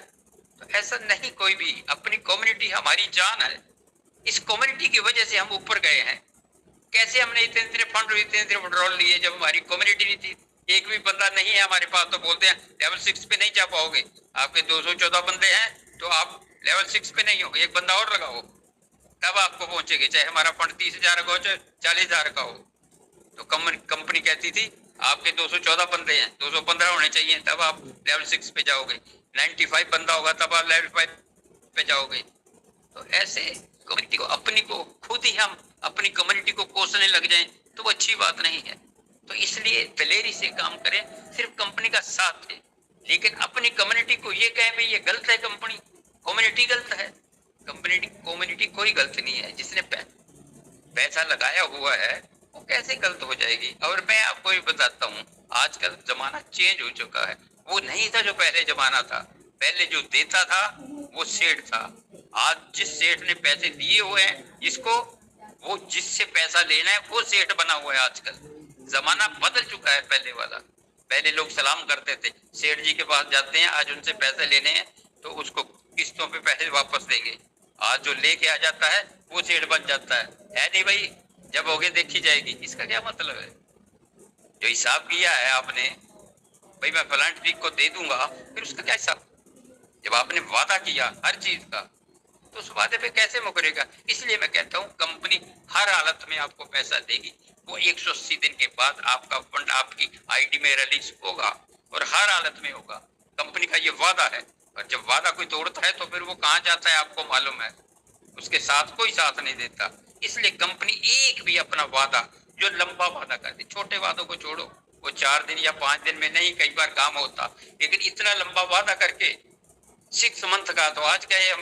तो ऐसा नहीं कोई भी। अपनी कम्युनिटी हमारी जान है, इस कम्युनिटी की वजह से हम ऊपर गए हैं। कैसे हमने इतने इतने फंड इतने इतने पेट्रोल लिए जब हमारी कम्युनिटी नहीं थी, एक भी बंदा नहीं है हमारे पास, तो बोलते हैं लेवल 6 पे नहीं जा पाओगे, आपके 214 बंदे हैं तो आप लेवल 6 पे नहीं हो, एक बंदा और लगाओ तब आपको पहुंचेगी, चाहे हमारा फंड 30,000 का हो चाहे 40,000 का हो। तो कंपनी कहती थी आपके 214 बंदे हैं, 215 होने चाहिए तब आप लेवल 6 पे जाओगे, 95 बंदा होगा तब आप लेवल 5 पे जाओगे। तो ऐसे कम्युनिटी को अपनी को खुद ही हम अपनी कम्युनिटी को कोसने लग जाएं तो वो अच्छी बात नहीं है। तो इसलिए दलेरी से काम करें, सिर्फ कंपनी का साथ है, लेकिन अपनी कम्युनिटी को ये कहें भाई ये गलत है, कंपनी कम्युनिटी गलत है, कम्युनिटी कोई गलत नहीं है, जिसने पैसा लगाया हुआ है वो कैसे गलत हो जाएगी। और मैं आपको ये बताता हूँ आजकल जमाना चेंज हो चुका है, वो नहीं था जो पहले जमाना था। पहले जो देता था वो सेठ था, आज जिस सेठ ने पैसे दिए हुए हैं जिसको, वो जिससे पैसा लेना है वो सेठ बना हुआ है। आजकल जमाना बदल चुका है पहले वाला। पहले लोग सलाम करते थे, सेठ जी के पास जाते हैं आज उनसे पैसे लेने हैं तो उसको किस्तों पे पैसे वापस देंगे, आज जो लेके आ जाता है वो सेठ बन जाता है नहीं भाई, जब होगे देखी जाएगी। इसका क्या मतलब है, जो हिसाब किया है आपने भाई मैं फलान ट्रिक को दे दूंगा, फिर उसका क्या हिसाब, जब आपने वादा किया हर चीज का तो उस वादे पे कैसे मुकरेगा। इसलिए मैं कहता हूँ कंपनी हर हालत में आपको पैसा देगी, वो 180 दिन के बाद आपका फंड आपकी आईडी में रिलीज होगा और हर हालत में होगा। कंपनी का ये वादा है, और जब वादा कोई तोड़ता है तो फिर वो कहाँ जाता है आपको मालूम है, उसके साथ कोई साथ नहीं देता। इसलिए कंपनी एक भी अपना वादा जो लंबा वादा कर दे, छोटे वादों को छोड़ो, वो 4 दिन या 5 दिन में नहीं कई बार काम होता, लेकिन इतना लंबा वादा करके 6 मंथ का, तो आज क्या है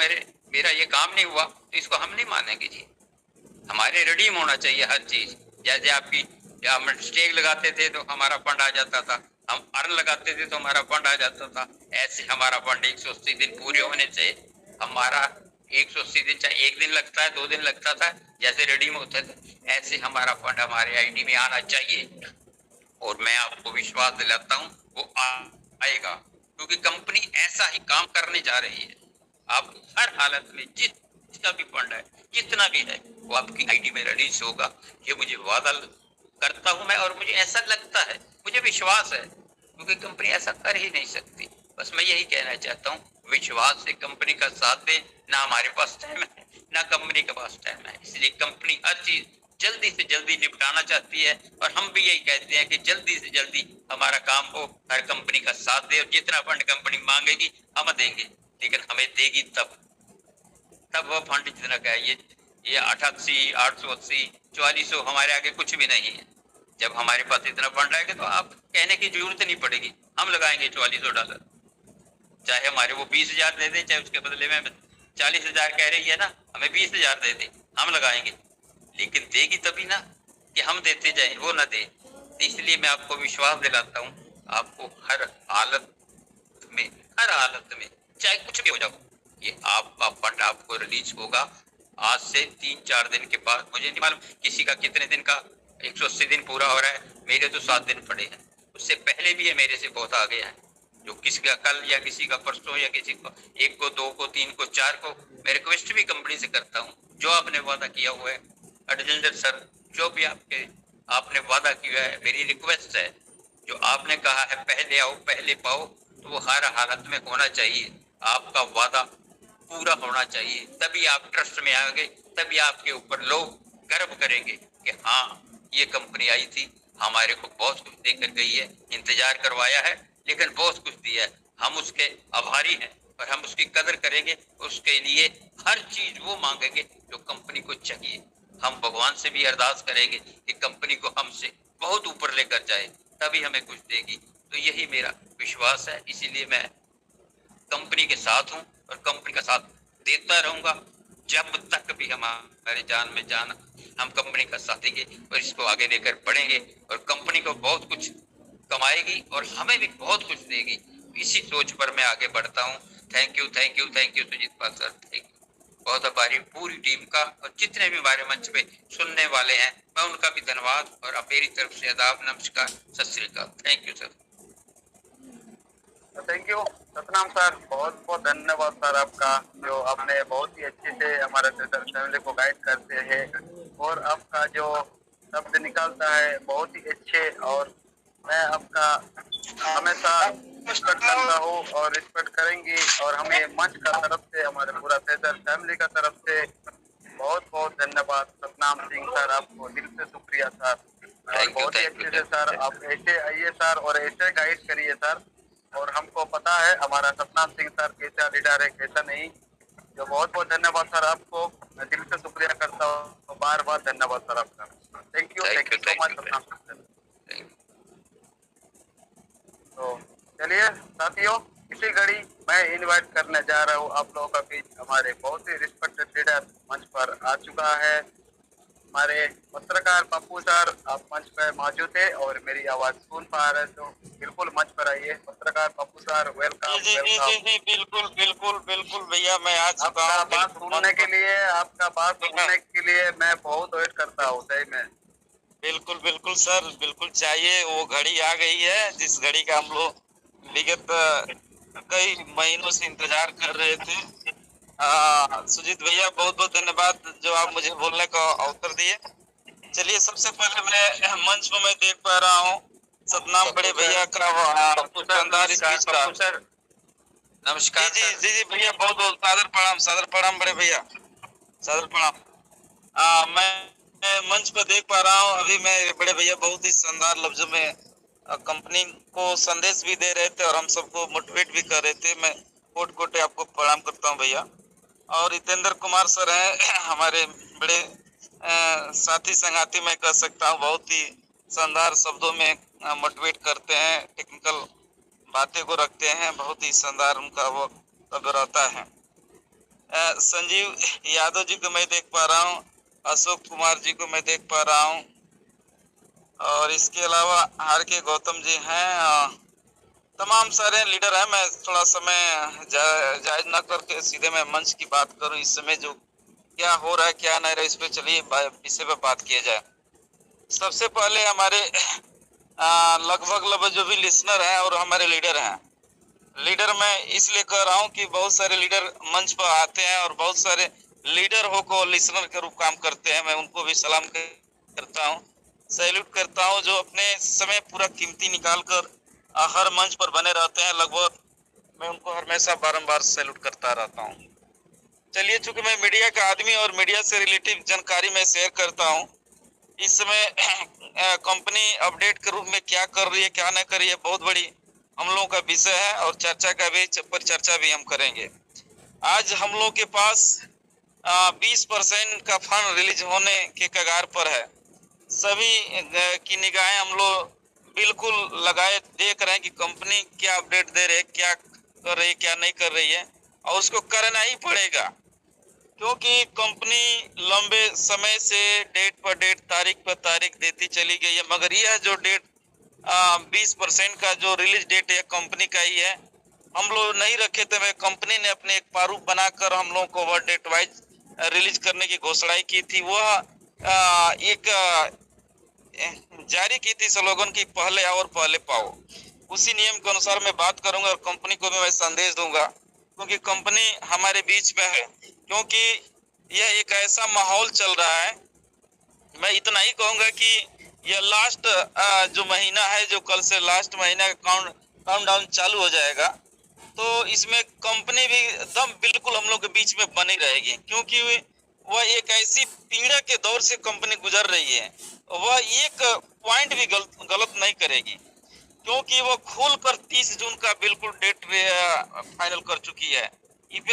मेरा ये काम नहीं हुआ तो इसको हम नहीं मानेंगे जी। हमारे रिडीम होना चाहिए हर चीज। जैसे आपकी हम स्टेक लगाते थे तो हमारा फंड आ जाता था, हम अर्न लगाते थे तो हमारा फंड आ जाता था, ऐसे हमारा फंड 180 दिन पूरे होने से हमारा 180 दिन, चाहे 1 दिन लगता है 2 दिन लगता था, जैसे रिडीम होते थे, ऐसे हमारा फंड हमारे आईडी में आना चाहिए। और मैं आपको विश्वास दिलाता हूँ वो आएगा, क्योंकि कंपनी ऐसा ही काम करने जा रही है। आप हर हालत में जितना भी फंड है, जितना भी है, वो आपकी आईडी में रिलीज होगा। ये मुझे वादा करता हूँ मैं, और मुझे ऐसा लगता है, मुझे विश्वास है, क्योंकि कंपनी ऐसा कर ही नहीं सकती। बस मैं यही कहना चाहता हूँ, विश्वास से कंपनी का साथ दे। ना हमारे पास टाइम है, ना कंपनी के पास टाइम है, इसलिए कंपनी हर चीज जल्दी से जल्दी निपटाना चाहती है, और हम भी यही कहते हैं कि जल्दी से जल्दी हमारा काम हो, हर कंपनी का साथ दे, और जितना फंड कंपनी मांगेगी हम देंगे, लेकिन हमें देगी तब वो फंड जितना का है, ये 88, 880, 4400 हमारे आगे कुछ भी नहीं है। जब हमारे पास इतना फंड आएगा तो आप कहने की जरूरत नहीं पड़ेगी, हम लगाएंगे $4400, चाहे हमारे वो 20,000 दे दे, चाहे उसके बदले में 40,000 कह रही है ना, हमें 20,000 दे दे, हम लगाएंगे, लेकिन देगी तभी ना कि हम देते जाएं, वो ना दे। इसलिए मैं आपको विश्वास दिलाता हूँ, आपको हर हालत में चाहे कुछ भी हो जाओ, ये आपका फंड आपको रिलीज होगा। आज से 3-4 दिन के बाद, मुझे नहीं मालूम किसी का कितने दिन का 180 दिन पूरा हो रहा है, मेरे तो 7 दिन पड़े हैं, उससे पहले भी है मेरे से बहुत आगे हैं, जो किसी का कल या किसी का परसों या किसी को 1 को 2 को 3 को 4 को, मैं रिक्वेस्ट भी कंपनी से करता हूँ, जो आपने वादा किया हुआ है अडजिंदर सर, जो भी आपने वादा किया है, मेरी रिक्वेस्ट है, जो आपने कहा है पहले आओ पहले पाओ, तो वो हर हालत में होना चाहिए। आपका वादा पूरा होना चाहिए, तभी आप ट्रस्ट में आएंगे, तभी आपके ऊपर लोग गर्व करेंगे कि हाँ ये कंपनी आई थी, हमारे को बहुत कुछ देकर गई है, इंतजार करवाया है, लेकिन बहुत कुछ दिया है, हम उसके आभारी हैं, और हम उसकी कदर करेंगे। उसके लिए हर चीज वो मांगेंगे जो कंपनी को चाहिए। हम भगवान से भी अरदास करेंगे कि कंपनी को हमसे बहुत ऊपर लेकर जाए, तभी हमें कुछ देगी। तो यही मेरा विश्वास है, इसीलिए मैं कंपनी के साथ हूँ और कंपनी का साथ देता रहूंगा जब तक भी हमारे जान में जान, हम कंपनी का साथ देंगे और इसको आगे लेकर बढ़ेंगे, और कंपनी को बहुत कुछ कमाएगी और हमें भी बहुत कुछ देगी। इसी सोच पर मैं आगे बढ़ता हूँ। Thank you Sujit Pal sir, thank you. बहुत आभारी पूरी टीम का, और जितने भी हमारे मंच पे सुनने वाले हैं, मैं उनका भी धन्यवाद, और अब मेरी तरफ से आदाब, नमस्कार, सत श्री अकाल। Thank you sir. Thank you Satnam sir, बहुत बहुत धन्यवाद सर आपका, जो आपने बहुत ही अच्छे से हमारे फैमिली को गाइड करते हैं, और आपका जो शब्द निकलता है बहुत ही अच्छे, और मैं आपका हमेशा रिस्पेक्ट करता हूँ और रिस्पेक्ट करेंगे, और हमें मंच का तरफ से, हमारे पूरा फैजल फैमिली का तरफ से बहुत बहुत धन्यवाद सतनाम सिंह सर, आपको दिल से शुक्रिया सर, और बहुत ही अच्छे से सर आप ऐसे आइए सर, और ऐसे गाइड करिए सर, और हमको पता है हमारा सतनाम सिंह सर कैसा लीडर है कैसा नहीं। जो बहुत बहुत धन्यवाद सर आपको, मैं दिल से शुक्रिया करता हूँ, बार बार धन्यवाद सर आपका। Thank you so much Satnam Singh sir. तो चलिए साथियों, इसी घड़ी मैं इनवाइट करने जा रहा हूँ आप लोगों का बीच, हमारे बहुत ही रिस्पेक्टेड लीडर मंच पर आ चुका है, हमारे पत्रकार पप्पू सर, आप मंच पर मौजूद है और मेरी आवाज सुन पा रहे हैं, तो बिल्कुल मंच पर आइए। पत्रकार पप्पू सर, वेलकम। जी बिल्कुल भैया, मैं आ चुका हूँ। आपका बात सुनने के लिए, आपका बात सुनने के लिए मैं बहुत वेट करता हूँ सही में। बिल्कुल सर, बिल्कुल चाहिए। वो घड़ी आ गई है जिस घड़ी का हम लोग विगत कई महीनों से इंतजार कर रहे थे। सुजीत भैया बहुत बहुत धन्यवाद जो आप मुझे बोलने का अवसर दिए। चलिए, सबसे पहले मैं मंच में मैं देख पा रहा हूँ सतनाम बड़े भैया का शानदार स्पीच का। नमस्कार जी भैया, बहुत बहुत सादर प्रणाम बड़े भैया, सादर प्रणाम। मैं मंच पर देख पा रहा हूँ, अभी मैं बड़े भैया बहुत ही शानदार लफ्जों में कंपनी को संदेश भी दे रहे थे और हम सबको मोटिवेट भी कर रहे थे। मैं कोट कोटे आपको प्रणाम करता हूँ भैया। और हितेंद्र कुमार सर हैं हमारे बड़े साथी संगाती मैं कह सकता हूँ, बहुत ही शानदार शब्दों में मोटिवेट करते हैं, टेक्निकल बातें को रखते हैं, बहुत ही शानदार उनका वो तब रहता है। संजीव यादव जी को मैं देख पा रहा हूँ, अशोक कुमार जी को मैं देख पा रहा हूँ, और इसके अलावा आर के गौतम जी हैं, तमाम सारे लीडर हैं। मैं थोड़ा समय जायज न करके सीधे मैं मंच की बात करूं। इस समय जो क्या हो रहा है क्या नहीं रहा, इस पे चलिए विषय पे बात किया जाए। सबसे पहले हमारे लगभग जो भी लिसनर हैं और हमारे लीडर हैं, लीडर मैं इसलिए कह रहा हूं कि बहुत सारे लीडर मंच पर आते हैं और बहुत सारे लीडर होकर लिसनर के रूप काम करते हैं। मैं उनको भी सलाम करता हूं, सैल्यूट करता हूं, जो अपने समय पूरा कीमती निकाल कर हर मंच पर बने रहते हैं। लगभग मैं उनको हमेशा बारंबार सैल्यूट करता रहता हूं। चलिए, चूंकि मैं मीडिया का आदमी और मीडिया से रिलेटिव जानकारी मैं शेयर करता हूं। इस समय कंपनी अपडेट के रूप में क्या कर रही है क्या नहीं कर रही है, बहुत बड़ी हम लोगों का विषय है और चर्चा का भी परिचर्चा भी हम करेंगे। आज हम लोग के पास 20% का फंड रिलीज होने के कगार पर है। सभी की निगाहें हम लोग बिल्कुल लगाए देख रहे हैं कि कंपनी क्या अपडेट दे रही है, क्या कर रही है, क्या नहीं कर रही है, और उसको करना ही पड़ेगा, क्योंकि कंपनी लंबे समय से डेट पर डेट, तारीख पर तारीख देती चली गई है। मगर यह जो डेट 20% का जो रिलीज डेट है कंपनी का ही है, हम लोग नहीं रखे थे। कंपनी ने अपने एक प्रारूप बनाकर हम लोगों को वह डेट वाइज रिलीज करने की घोषणा की थी। वह एक जारी की थी स्लोगन की पहले आओ और पहले पाओ। उसी नियम के अनुसार मैं बात करूंगा और कंपनी को भी मैं संदेश दूंगा, क्योंकि कंपनी हमारे बीच में है। क्योंकि यह एक ऐसा माहौल चल रहा है, मैं इतना ही कहूंगा कि यह लास्ट जो महीना है, जो कल से लास्ट महीना का काउंटडाउन चालू हो जाएगा, तो इसमें कंपनी भी दम बिल्कुल हम लोग के बीच में बनी रहेगी, क्योंकि वह एक ऐसी पीड़ा के दौर से कंपनी गुजर रही है। वह एक पॉइंट भी गलत नहीं करेगी, क्योंकि वो खुलकर 30 जून का बिल्कुल डेट फाइनल कर चुकी है।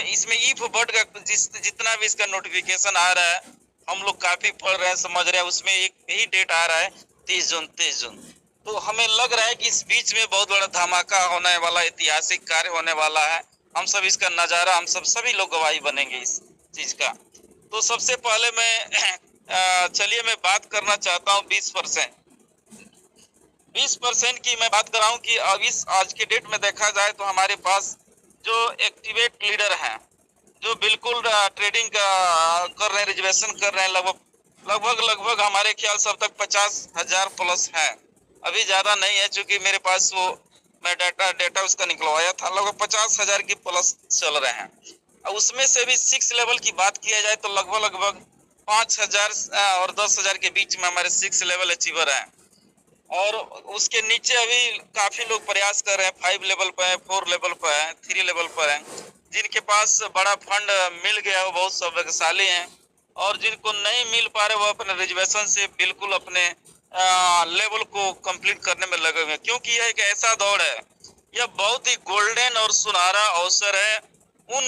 इसमें इफ बट का जितना भी इसका नोटिफिकेशन आ रहा है, हम लोग काफी पढ़ रहे हैं, समझ रहे हैं, उसमें एक यही डेट आ रहा है 30 जून। तो हमें लग रहा है कि इस बीच में बहुत बड़ा धमाका होने वाला, ऐतिहासिक कार्य होने वाला है। हम सब इसका नजारा, हम सब सभी लोग गवाही बनेंगे इस चीज का। तो सबसे पहले मैं चलिए मैं बात करना चाहता हूँ 20% की मैं बात कर रहा हूँ कि अब इस आज के डेट में देखा जाए तो हमारे पास जो एक्टिवेट लीडर हैं, जो बिल्कुल ट्रेडिंग कर रहे हैं, रिजर्वेशन कर रहे हैं, लगभग हमारे ख्याल से अब तक 50,000 प्लस है। अभी ज्यादा नहीं है, क्योंकि मेरे पास वो मैं डेटा उसका निकलवाया था, लगभग 50,000 की प्लस चल रहे हैं। उसमें से भी 6 लेवल की बात किया जाए तो लगभग 5,000 और 10,000 के बीच में हमारे 6 लेवल अचीवर हैं। और उसके नीचे अभी काफी लोग प्रयास कर रहे हैं, 5 लेवल पर है, 4 लेवल पर है, 3 लेवल पर है। जिनके पास बड़ा फंड मिल गया वो बहुत सौभाग्यशाली हैं, और जिनको नहीं मिल पा रहे वो अपने रिजर्वेशन से बिल्कुल अपने लेवल को कंप्लीट करने में लगे हुए हैं। क्योंकि यह एक ऐसा दौर है, यह बहुत ही गोल्डन और सुनहरा अवसर है उन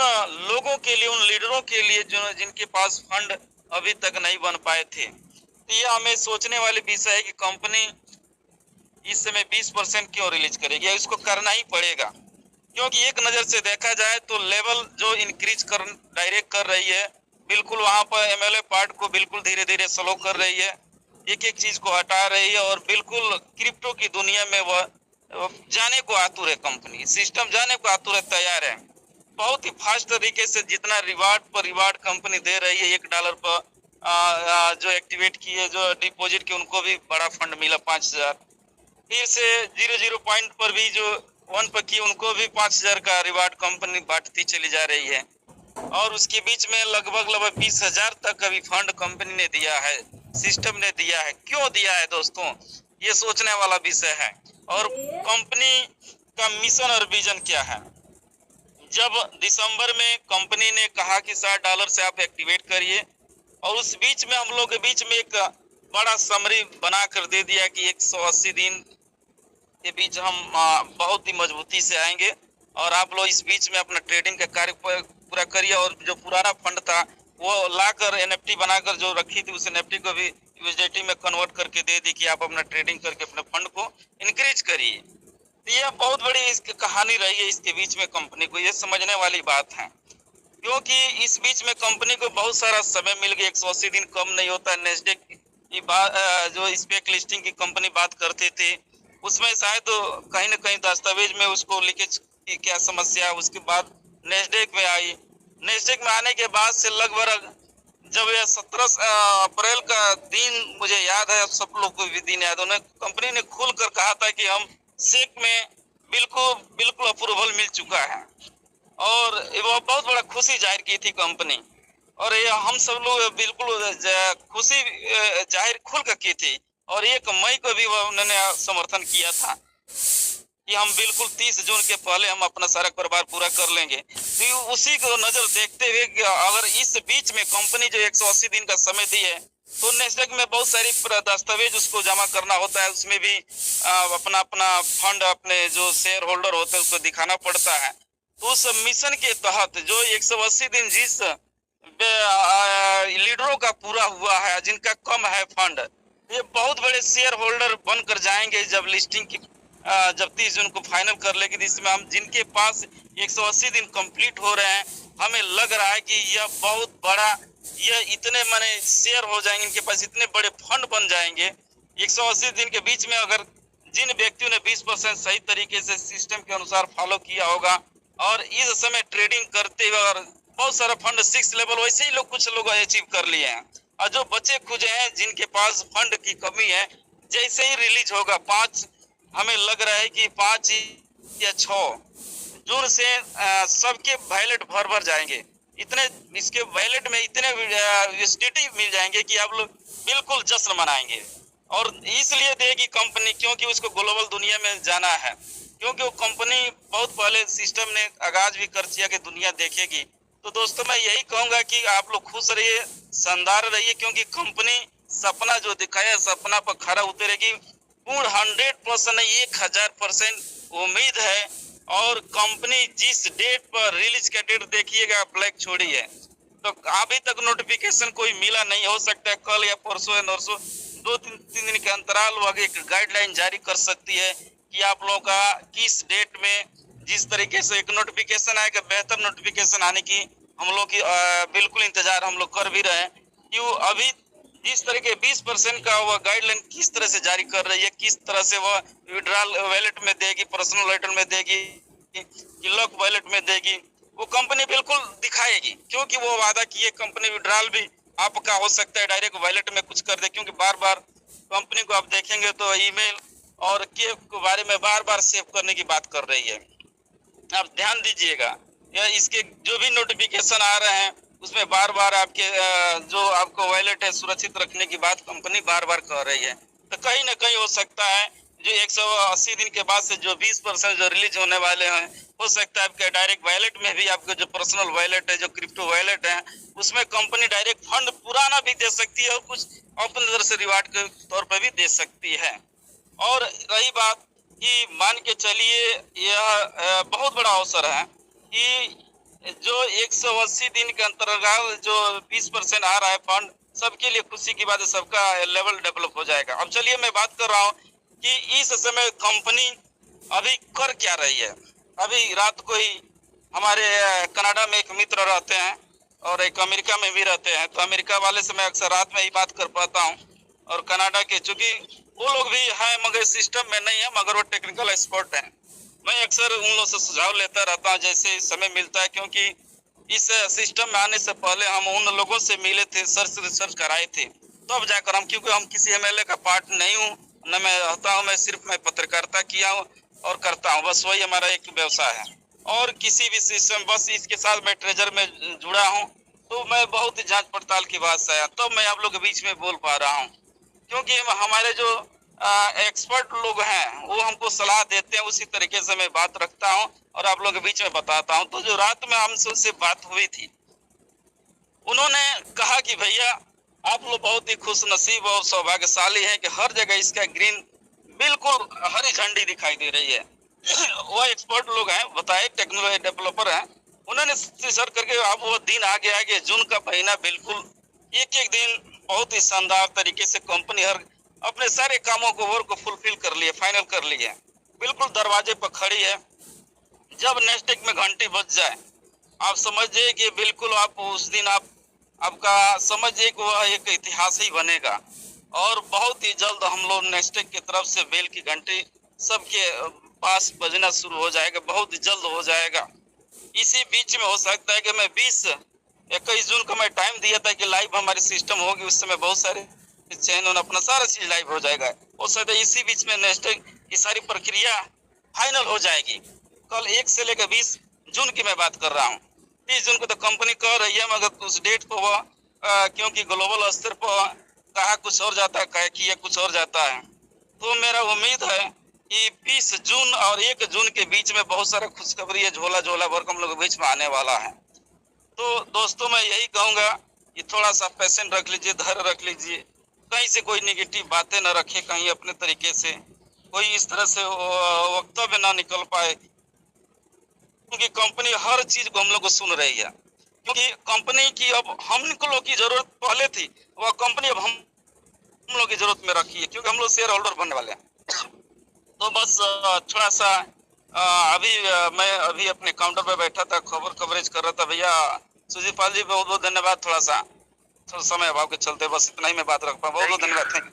लोगों के लिए, उन लीडरों के लिए जो जिनके पास फंड अभी तक नहीं बन पाए थे। तो यह हमें सोचने वाली विषय है कि कंपनी इस समय 20% क्यों रिलीज करेगी, इसको करना ही पड़ेगा। क्योंकि एक नजर से देखा जाए तो लेवल जो इंक्रीज कर डायरेक्ट कर रही है, बिल्कुल वहां पर एमएलए पार्ट को बिल्कुल धीरे धीरे स्लो कर रही है, एक एक चीज को हटा रही है, और बिल्कुल क्रिप्टो की दुनिया में वह जाने को आतुर है। कंपनी सिस्टम जाने को आतुर है, तैयार है। बहुत ही फास्ट तरीके से जितना रिवार्ड पर रिवार्ड कंपनी दे रही है, $1 पर जो एक्टिवेट किए, जो डिपॉजिट किए, उनको भी बड़ा फंड मिला 5,000। फिर से 00 पॉइंट पर भी जो 1 पर किए उनको भी 5,000 का रिवार्ड कंपनी बांटती चली जा रही है। और उसके बीच में लगभग 20,000 तक अभी फंड कंपनी ने दिया है, सिस्टम ने दिया है। क्यों दिया है दोस्तों, ये सोचने वाला विषय है। और कंपनी का मिशन और विजन क्या है। जब दिसंबर में कंपनी ने कहा कि $60 से आप एक्टिवेट करिए, और उस बीच में हम लोग के बीच में एक बड़ा समरी बना कर दे दिया कि 180 दिन के बीच हम बहुत ही मजबूती से आएंगे और आप लोग इस बीच में अपना ट्रेडिंग का कार्य पूरा करिए और जो पुराना फंड था वो लाकर एनएफटी बनाकर जो रखी थी उस एनएफटी को भी यूएसडीटी में कन्वर्ट करके दे दी कि आप अपना ट्रेडिंग करके अपने फंड को इंक्रीज करिए। तो ये बहुत बड़ी इसकी कहानी रही है इसके बीच में कंपनी को, ये समझने वाली बात है क्योंकि इस बीच में कंपनी को बहुत सारा समय मिल गया। 180 दिन कम नहीं होता। नेस्डेक की जो स्पेक लिस्टिंग की कंपनी बात करते थे उसमें शायद तो कहीं ना कहीं दस्तावेज में उसको लीकेज की क्या समस्या, उसके बाद नेस्डेक में आई। नेस्डेक में आने के बाद से लगभग जब यह 17 अप्रैल का दिन मुझे याद है, सब लोग को भी दिन याद है, कंपनी ने खुल कर कहा था कि हम सेक में बिल्कुल अप्रूवल मिल चुका है और वो बहुत बड़ा खुशी जाहिर की थी कंपनी और ये हम सब लोग बिल्कुल खुशी जाहिर खुल कर की थी और 1 मई को भी उन्होंने समर्थन किया था कि हम बिल्कुल 30 जून के पहले हम अपना सारा कारोबार पूरा कर लेंगे। तो उसी को नजर देखते हुए कि अगर इस बीच में कंपनी जो 180 दिन का समय दी है तो नेस्डेक में बहुत सारी दस्तावेज उसको जमा करना होता है, उसमें भी अपना फंड अपने जो शेयर होल्डर होते हैं उसको दिखाना पड़ता है। तो उस मिशन के तहत जो 180 दिन जिस लीडरों का पूरा हुआ है जिनका कम है फंड, ये बहुत बड़े शेयर होल्डर बनकर जाएंगे जब लिस्टिंग की जब 30 जून को फाइनल कर लेगी। इसमें हम जिनके पास 180 दिन कंप्लीट हो रहे हैं, हमें लग रहा है कि यह बहुत बड़ा, यह इतने माने शेयर हो जाएंगे, इनके पास इतने बड़े फंड बन जाएंगे। 180 दिन के बीच में अगर जिन व्यक्तियों ने 20% सही तरीके से सिस्टम के अनुसार फॉलो किया होगा और इस समय ट्रेडिंग करते हुए और बहुत सारा फंड 6 लेवल वैसे ही लोग कुछ लोग अचीव कर लिए हैं और जो बचे खुजे हैं जिनके पास फंड की कमी है, जैसे ही रिलीज होगा 5, हमें लग रहा है कि 5 या 6 जून से सबके वैलेट भर जाएंगे। इतने इसके वैलेट में इतने यूएसडीटी मिल जाएंगे कि आप लोग बिल्कुल जश्न मनाएंगे और इसलिए देगी कंपनी क्योंकि उसको ग्लोबल दुनिया में जाना है, क्योंकि वो कंपनी बहुत पहले सिस्टम ने आगाज भी कर दिया कि दुनिया देखेगी। तो दोस्तों मैं यही कहूंगा कि आप लोग खुश रहिए, शानदार रहिए, क्योंकि कंपनी सपना जो दिखाया सपना पर खरा उतरेगी। पूर्ण 100% 1000% उम्मीद है और कंपनी जिस डेट पर रिलीज का डेट देखिएगा ब्लैक छोड़िए, तो अभी तक नोटिफिकेशन कोई मिला नहीं, हो सकता है कल या परसों या नरसों 2-3 दिन के अंतराल वगैरह एक गाइडलाइन जारी कर सकती है कि आप लोगों का किस डेट में जिस तरीके से एक नोटिफिकेशन आएगा, बेहतर नोटिफिकेशन आने की हम लोग की बिल्कुल इंतजार हम लोग कर भी रहे हैं। क्यों अभी जिस तरह के 20% का वह गाइडलाइन किस तरह से जारी कर रही है, किस तरह से वह विड्रॉल वैलेट में देगी, पर्सनल वैलेट में देगी कि लॉक वैलेट में देगी, वो कंपनी बिल्कुल दिखाएगी, क्योंकि वो वादा किए कंपनी विड्रॉल भी आपका हो सकता है डायरेक्ट वैलेट में कुछ कर दे, क्योंकि बार बार कंपनी को आप देखेंगे तो ईमेल और के बारे में बार बार सेव करने की बात कर रही है। आप ध्यान दीजिएगा, या इसके जो भी नोटिफिकेशन आ रहे हैं उसमें बार बार आपके जो आपको वैलेट है सुरक्षित रखने की बात कंपनी बार बार कह रही है। तो कहीं ना कहीं हो सकता है जो 180 दिन के बाद से जो 20% जो रिलीज होने वाले हैं, हो सकता है आपके डायरेक्ट वैलेट में भी आपके जो पर्सनल वैलेट है, जो क्रिप्टो वैलेट है, उसमें कंपनी डायरेक्ट फंड पुराना भी दे सकती है और कुछ अपनी तरफ से रिवार्ड के तौर पर भी दे सकती है। और रही बात कि मान के चलिए यह बहुत बड़ा अवसर है कि जो 180 दिन के अंतर्गत जो 20% आ रहा है फंड, सबके लिए खुशी की बात है, सबका लेवल डेवलप हो जाएगा। अब चलिए मैं बात कर रहा हूँ कि इस समय कंपनी अभी कर क्या रही है। अभी रात को ही हमारे कनाडा में एक मित्र रहते हैं और एक अमेरिका में भी रहते हैं, तो अमेरिका वाले से मैं अक्सर रात में ही बात कर पाता हूँ और कनाडा के चूंकि वो लोग भी हैं मगर सिस्टम में नहीं है, मगर वो टेक्निकल एक्सपर्ट हैं। मैं अक्सर उन लोगों से सुझाव लेता रहता हूँ जैसे समय मिलता है, क्योंकि इस सिस्टम में आने से पहले हम उन लोगों से मिले थे, रिसर्च कराए थे, तब तो जाकर हम, क्योंकि हम किसी एमएलए का पार्ट नहीं हूँ न मैं रहता हूँ, मैं सिर्फ मैं पत्रकारिता किया हूँ और करता हूँ, बस वही हमारा एक व्यवसाय है। और किसी भी सिस्टम बस इसके साथ मैं ट्रेजर में जुड़ा हूँ, तो मैं बहुत ही जांच पड़ताल की बात से आया, तो मैं आप लोग के बीच में बोल पा रहा हूँ, क्योंकि हमारे जो एक्सपर्ट लोग हैं वो हमको सलाह देते हैं, उसी तरीके से मैं बात रखता हूं और आप लोगों के बीच में बताता हूं। तो जो रात में हमसे उससे बात हुई थी, उन्होंने कहा कि भैया आप लोग बहुत ही खुश नसीब और सौभाग्यशाली हैं कि हर जगह इसका ग्रीन बिल्कुल हरी झंडी दिखाई दे रही है। वो एक्सपर्ट लोग हैं, बताए टेक्नोलॉजी डेवलपर हैं, उन्होंने रिसर्च करके अब वो दिन आगे आगे जून का महीना बिल्कुल एक एक दिन बहुत ही शानदार तरीके से कंपनी हर अपने सारे कामों को वर्क को फुलफिल कर लिए, फाइनल कर लिए, बिल्कुल दरवाजे पर खड़ी है। जब नेक्स्ट में घंटी बज जाए आप समझिए कि बिल्कुल आप उस दिन आपका समझिए कि वह एक इतिहास ही बनेगा। और बहुत ही जल्द हम लोग नेक्स्ट की तरफ से बेल की घंटी सबके पास बजना शुरू हो जाएगा, बहुत ही जल्द हो जाएगा। इसी बीच में हो सकता है कि मैं 21 जून को मैं टाइम दिया था कि लाइव हमारी सिस्टम होगी, उस समय बहुत सारे चैनल अपना सारा चीज लाइव हो जाएगा। हो सकता है इसी बीच में नेक्स्ट की सारी प्रक्रिया फाइनल हो जाएगी। कल 1 से लेकर 20 जून की मैं बात कर रहा हूँ। 30 जून को तो कंपनी कह रही है, मगर उस डेट को वह क्योंकि ग्लोबल स्तर पर कहा कुछ और जाता है, कहा किया कुछ और जाता है। तो मेरा उम्मीद है कि 20 जून और 1 जून के बीच में बहुत सारा खुशखबरी है, झोला झोला वर्क हम लोग के बीच में आने वाला है। तो दोस्तों मैं यही कहूंगा कि थोड़ा सा पेशेंट रख लीजिए, धैर्य रख लीजिए, कहीं से कोई निगेटिव बातें न रखे, कहीं अपने तरीके से कोई इस तरह से वक्तव्य ना निकल पाए, क्योंकि कंपनी हर चीज को हम लोग को सुन रही है। क्योंकि कंपनी की अब हम लोग की जरूरत पहले थी, वह कंपनी अब हम लोग की जरूरत में रखी है, क्योंकि हम लोग शेयर होल्डर बनने वाले हैं। तो बस थोड़ा सा मैं अभी अपने काउंटर पे बैठा था, खबर कवरेज कर रहा था। भैया सुजीत पाल जी बहुत बहुत धन्यवाद। थोड़ा समय अभाव के चलते बस इतना ही मैं बात रख पाऊँ। बहुत बहुत धन्यवाद।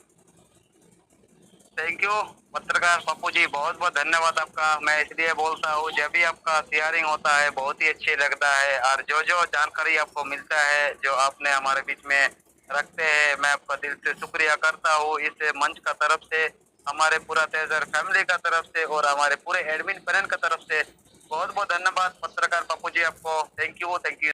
थैंक यू पत्रकार पप्पू जी, बहुत बहुत धन्यवाद आपका। मैं इसलिए बोलता हूँ, जब भी आपका शेयरिंग होता है बहुत ही अच्छी लगता है, और जो जो जानकारी आपको मिलता है, जो आपने हमारे बीच में रखते हैं, मैं आपका दिल से शुक्रिया करता हूँ। इस मंच का तरफ से, हमारे पूरा तेजर फैमिली का तरफ से और हमारे पूरे एडमिन पैनल का तरफ से बहुत बहुत धन्यवाद पत्रकार पप्पू जी आपको। Thank you, thank you.